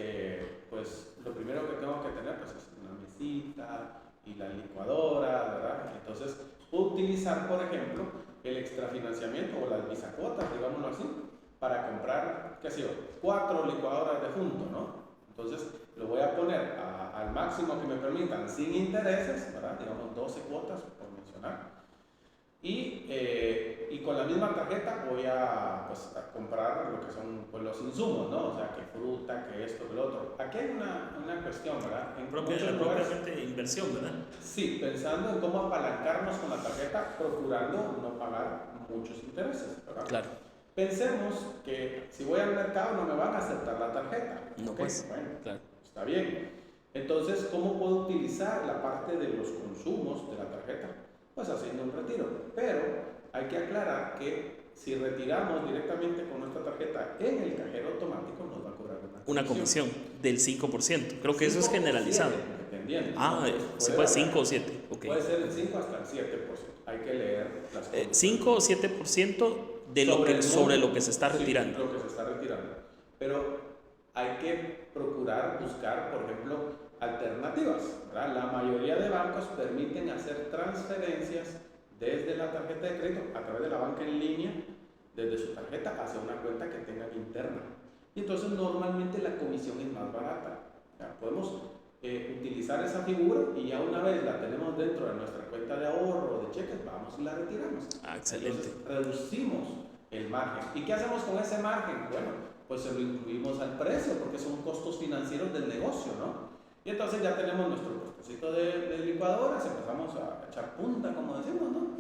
pues lo primero que tengo que tener pues, es una mesita y la licuadora, ¿verdad? Entonces, puedo utilizar, por ejemplo, el extrafinanciamiento o las bisacuotas, digámoslo así, para comprar, qué sé yo, 4 licuadoras de junto, ¿no? Entonces, lo voy a poner al máximo que me permitan sin intereses, ¿verdad? Digamos 12 cuotas, por mencionar. Y con la misma tarjeta voy a comprar lo que son pues, los insumos, ¿no? O sea, que fruta, que esto, que lo otro. Aquí hay una cuestión, ¿verdad? Propiamente inversión, ¿verdad? Sí, pensando en cómo apalancarnos con la tarjeta, procurando no pagar muchos intereses, ¿verdad? Claro. Pensemos que si voy al mercado no me van a aceptar la tarjeta. No, ¿okay? pues, bueno, claro. Está bien. Entonces, ¿cómo puedo utilizar la parte de los consumos de la tarjeta? Pues haciendo un retiro. Pero hay que aclarar que si retiramos directamente con nuestra tarjeta en el cajero automático, nos va a cobrar una comisión del 5%. Creo que eso es generalizado. 7, dependiendo. Se puede 5 o 7. Okay. Puede ser el 5 hasta el 7%. Hay que leer las cosas. 5 o 7% sobre lo que se está retirando. Sí, lo que se está retirando. Pero hay que procurar buscar, por ejemplo, alternativas, ¿verdad? La mayoría de bancos permiten hacer transferencias desde la tarjeta de crédito a través de la banca en línea, desde su tarjeta hacia una cuenta que tengan interna. Y entonces normalmente la comisión es más barata. ¿Ya? Podemos utilizar esa figura y ya una vez la tenemos dentro de nuestra cuenta de ahorro o de cheques, vamos y la retiramos. Excelente. Entonces reducimos el margen. ¿Y qué hacemos con ese margen? Bueno, pues se lo incluimos al precio porque son costos financieros del negocio, ¿no? Y entonces ya tenemos nuestro puestecito de licuadoras, empezamos a echar punta, como decimos, ¿no?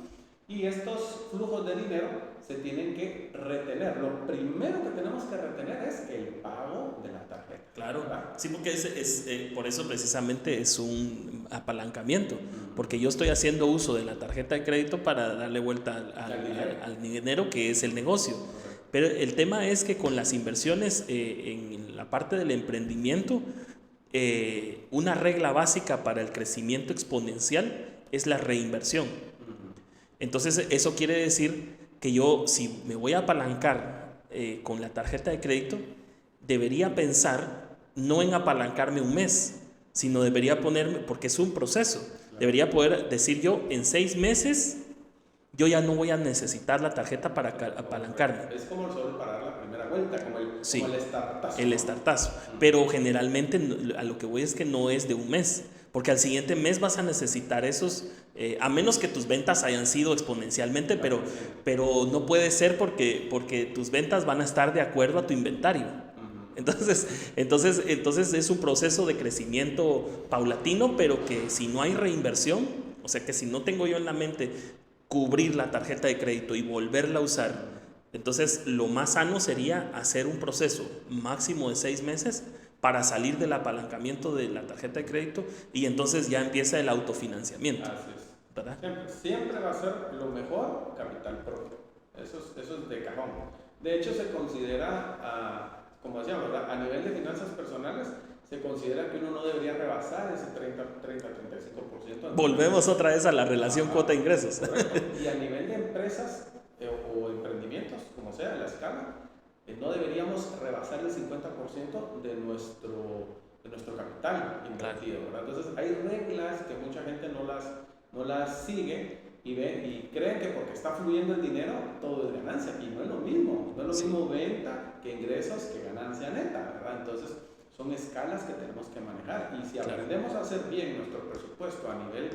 Y estos flujos de dinero se tienen que retener. Lo primero que tenemos que retener es el pago de la tarjeta. Claro, ¿verdad? Sí, porque por eso precisamente es un apalancamiento, porque yo estoy haciendo uso de la tarjeta de crédito para darle vuelta al dinero que es el negocio. Pero el tema es que con las inversiones en la parte del emprendimiento, una regla básica para el crecimiento exponencial es la reinversión. Entonces eso quiere decir que yo, si me voy a apalancar con la tarjeta de crédito, debería pensar no en apalancarme un mes, sino debería ponerme, porque es un proceso, debería poder decir yo, en 6 meses yo ya no voy a necesitar la tarjeta para apalancarme. Es como solo para dar la primera vuelta, como el startazo. El startazo. Pero generalmente a lo que voy es que no es de un mes, porque al siguiente mes vas a necesitar esos, a menos que tus ventas hayan sido exponencialmente, pero no puede ser porque tus ventas van a estar de acuerdo a tu inventario. Entonces es un proceso de crecimiento paulatino, pero que si no hay reinversión, o sea que si no tengo yo en la mente cubrir la tarjeta de crédito y volverla a usar, entonces lo más sano sería hacer un proceso máximo de 6 meses para salir del apalancamiento de la tarjeta de crédito y entonces ya empieza el autofinanciamiento. Así es. ¿Verdad? Siempre va a ser lo mejor capital propio. Eso es de cajón. De hecho, se considera, como decíamos, ¿verdad? A nivel de finanzas personales, se considera que uno no debería rebasar ese 30-35%. Volvemos otra vez a la relación cuota-ingresos. Y a nivel de empresas o emprendimientos, como sea, la escala, no deberíamos rebasar el 50% de nuestro capital invertido. ¿Verdad? Entonces, hay reglas que mucha gente no las sigue y creen que porque está fluyendo el dinero, todo es ganancia. Y no es lo mismo. No es lo mismo venta que ingresos que ganancia neta. ¿Verdad? Entonces, son escalas que tenemos que manejar. Y si aprendemos a hacer bien nuestro presupuesto a nivel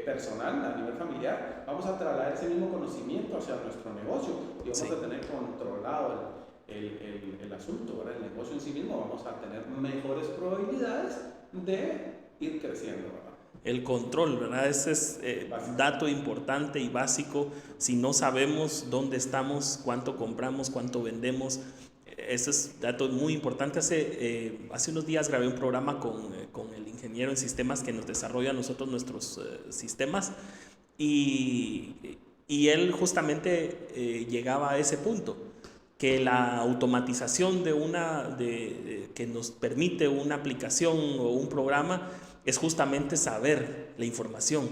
personal, a nivel familiar, vamos a trasladar ese mismo conocimiento hacia nuestro negocio y vamos a tener controlado el asunto, ¿verdad? El negocio en sí mismo, vamos a tener mejores probabilidades de ir creciendo, ¿verdad? El control, ¿verdad? Ese es dato importante y básico. Si no sabemos dónde estamos, cuánto compramos, cuánto vendemos, ese es dato muy importante. Hace unos días grabé un programa con el ingeniero en sistemas que nos desarrolla a nosotros nuestros sistemas y él justamente llegaba a ese punto, que la automatización que nos permite una aplicación o un programa es justamente saber la información,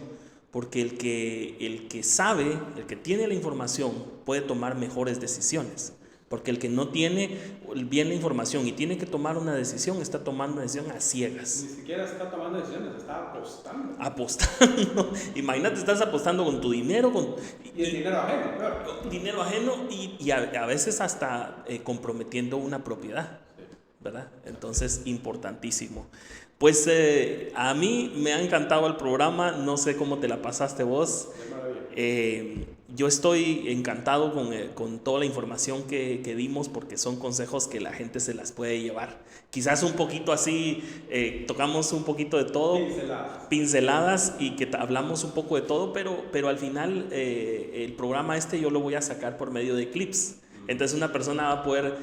porque el que sabe, el que tiene la información puede tomar mejores decisiones. Porque el que no tiene bien la información y tiene que tomar una decisión, está tomando una decisión a ciegas. Ni siquiera está tomando decisiones, está apostando. Apostando. Imagínate, estás apostando con tu dinero. Y el dinero ajeno, claro. Con dinero ajeno y a veces hasta comprometiendo una propiedad. ¿Verdad? Entonces, importantísimo. Pues a mí me ha encantado el programa, no sé cómo te la pasaste vos. Yo estoy encantado con toda la información que dimos, porque son consejos que la gente se las puede llevar. Quizás un poquito así, tocamos un poquito de todo, pinceladas y que hablamos un poco de todo, pero al final el programa yo lo voy a sacar por medio de clips. Entonces una persona va a poder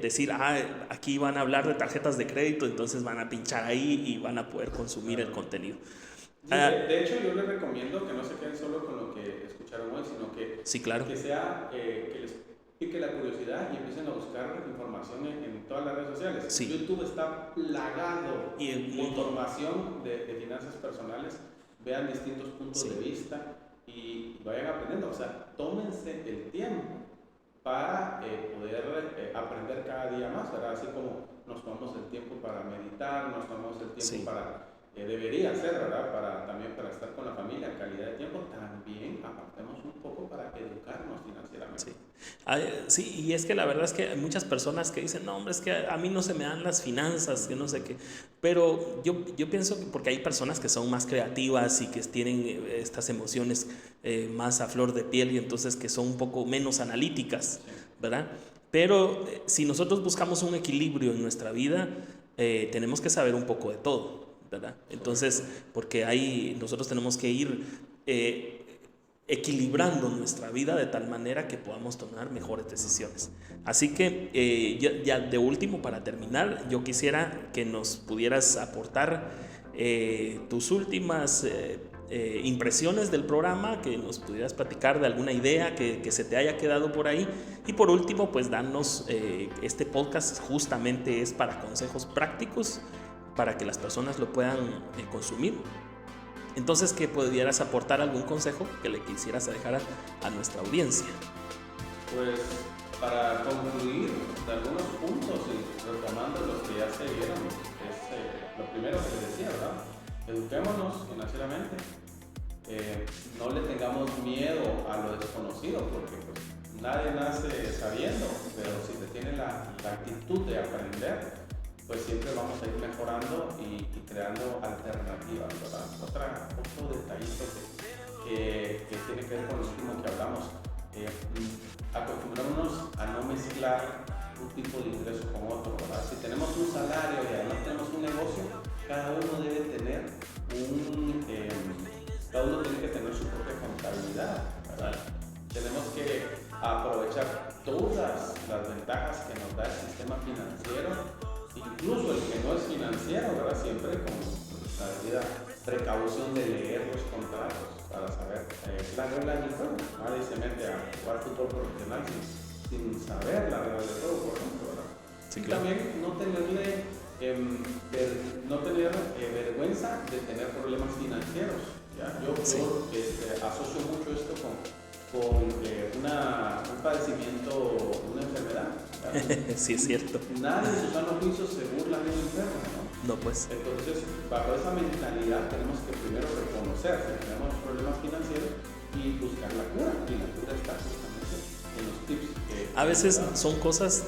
decir, aquí van a hablar de tarjetas de crédito, entonces van a pinchar ahí y van a poder consumir el contenido. Sí, de hecho, yo les recomiendo que no se queden solo con lo que escucharon hoy, sino que, sí, claro, que sea que les pique la curiosidad y empiecen a buscar información en todas las redes sociales. Sí. YouTube está plagado de información de finanzas personales. Vean distintos puntos de vista y vayan aprendiendo. O sea, tómense el tiempo para poder aprender cada día más, ¿verdad? Así como nos tomamos el tiempo para meditar, nos tomamos el tiempo para... debería ser, ¿verdad? También para estar con la familia, calidad de tiempo, también apartemos un poco para educarnos financieramente. Sí, y es que la verdad es que hay muchas personas que dicen, no, hombre, es que a mí no se me dan las finanzas, que no sé qué. Pero yo pienso que porque hay personas que son más creativas y que tienen estas emociones más a flor de piel y entonces que son un poco menos analíticas, ¿verdad? Pero si nosotros buscamos un equilibrio en nuestra vida, tenemos que saber un poco de todo, ¿verdad? Entonces, porque nosotros tenemos que ir equilibrando nuestra vida de tal manera que podamos tomar mejores decisiones. Así que ya de último, para terminar, yo quisiera que nos pudieras aportar tus últimas impresiones del programa, que nos pudieras platicar de alguna idea que se te haya quedado por ahí, y por último, pues darnos este podcast justamente es para consejos prácticos para que las personas lo puedan consumir. Entonces, que pudieras aportar algún consejo que le quisieras dejar a nuestra audiencia. Pues para concluir de algunos puntos y retomando los que ya se vieron, es lo primero que les decía, ¿verdad? Eduquémonos financieramente. No le tengamos miedo a lo desconocido, porque pues, nadie nace sabiendo, pero si se tiene la actitud de aprender, pues siempre vamos a ir mejorando y creando alternativas, ¿verdad? Otro detallito que tiene que ver con lo último que hablamos. Acostumbrémonos a no mezclar un tipo de ingreso con otro, ¿verdad? Si tenemos un salario y además tenemos un negocio, cada uno debe tener cada uno tiene que tener su propia contabilidad, ¿verdad? Tenemos que aprovechar todas las ventajas que nos da el sistema financiero, incluso el que no es financiero, ¿verdad? Siempre con la debida precaución de leer los contratos para saber las reglas del juego. Nadie se mete a jugar fútbol profesional sin saber las reglas del juego, por ejemplo, ¿verdad? Sí, claro. Y también no tener vergüenza de tener problemas financieros, ¿ya? Yo asocio mucho esto con un padecimiento, una enfermedad, ¿verdad? Sí, es cierto. Nadie en su sano juicio se burla de un enfermo, ¿no? No, pues. Entonces, bajo esa mentalidad tenemos que primero reconocer que tenemos problemas financieros y buscar la cura. Y la cura está justamente en los tips que... A veces son cosas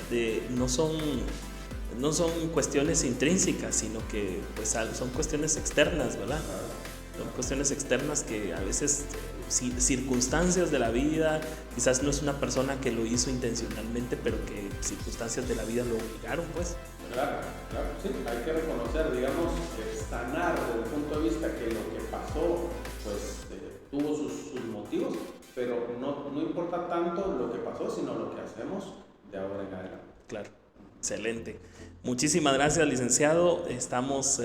no son cuestiones intrínsecas, sino que pues, son cuestiones externas, ¿verdad? Son cuestiones externas que a veces, circunstancias de la vida, quizás no es una persona que lo hizo intencionalmente, pero que circunstancias de la vida lo obligaron, pues. Claro, sí, hay que reconocer, digamos, sanar desde el punto de vista que lo que pasó, pues, tuvo sus motivos, pero no importa tanto lo que pasó, sino lo que hacemos de ahora en adelante. Claro, excelente. Muchísimas gracias, licenciado. Estamos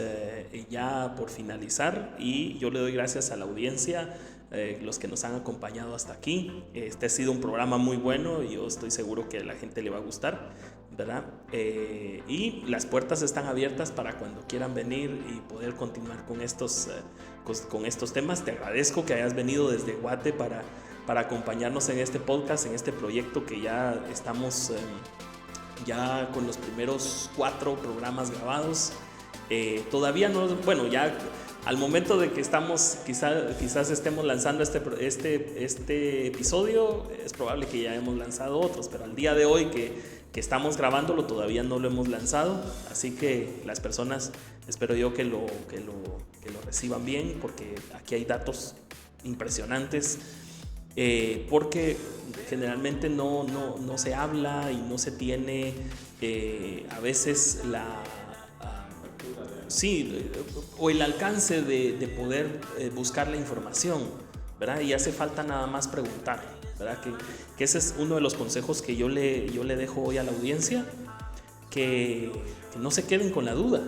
ya por finalizar y yo le doy gracias a la audiencia, los que nos han acompañado hasta aquí. Este ha sido un programa muy bueno y yo estoy seguro que a la gente le va a gustar, ¿verdad? Y las puertas están abiertas para cuando quieran venir y poder continuar con estos temas. Te agradezco que hayas venido desde Guate para acompañarnos en este podcast, en este proyecto que ya estamos... ya con los primeros 4 programas grabados. Todavía no, bueno, ya al momento de que estamos, quizás estemos lanzando este episodio, es probable que ya hemos lanzado otros, pero al día de hoy que estamos grabándolo todavía no lo hemos lanzado, así que las personas espero yo que lo reciban bien, porque aquí hay datos impresionantes. Porque generalmente no se habla y no se tiene a veces o el alcance de poder buscar la información, ¿verdad? Y hace falta nada más preguntar, ¿verdad? Que ese es uno de los consejos que yo le dejo hoy a la audiencia, que no se queden con la duda,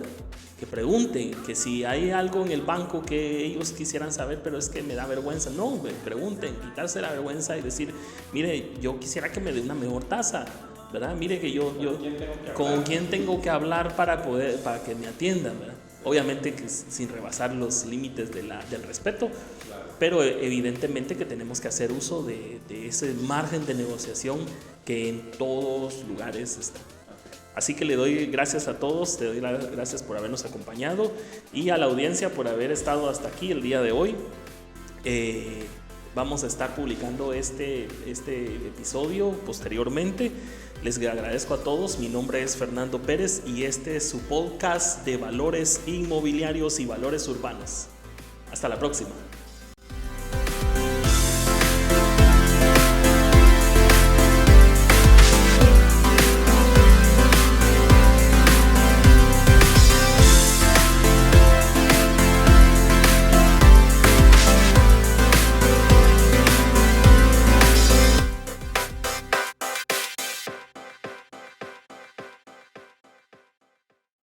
que pregunten, que si hay algo en el banco que ellos quisieran saber, pero es que me da vergüenza. No, pregunten, quitarse la vergüenza y decir, mire, yo quisiera que me dé una mejor tasa, ¿verdad? Mire que yo ¿con quién tengo que hablar para que me atiendan, ¿verdad? Obviamente que sin rebasar los límites del respeto, pero evidentemente que tenemos que hacer uso de ese margen de negociación que en todos lugares está. Así que le doy gracias a todos, te doy gracias por habernos acompañado y a la audiencia por haber estado hasta aquí el día de hoy. Vamos a estar publicando este episodio posteriormente. Les agradezco a todos. Mi nombre es Fernando Pérez y este es su podcast de valores inmobiliarios y valores urbanos. Hasta la próxima.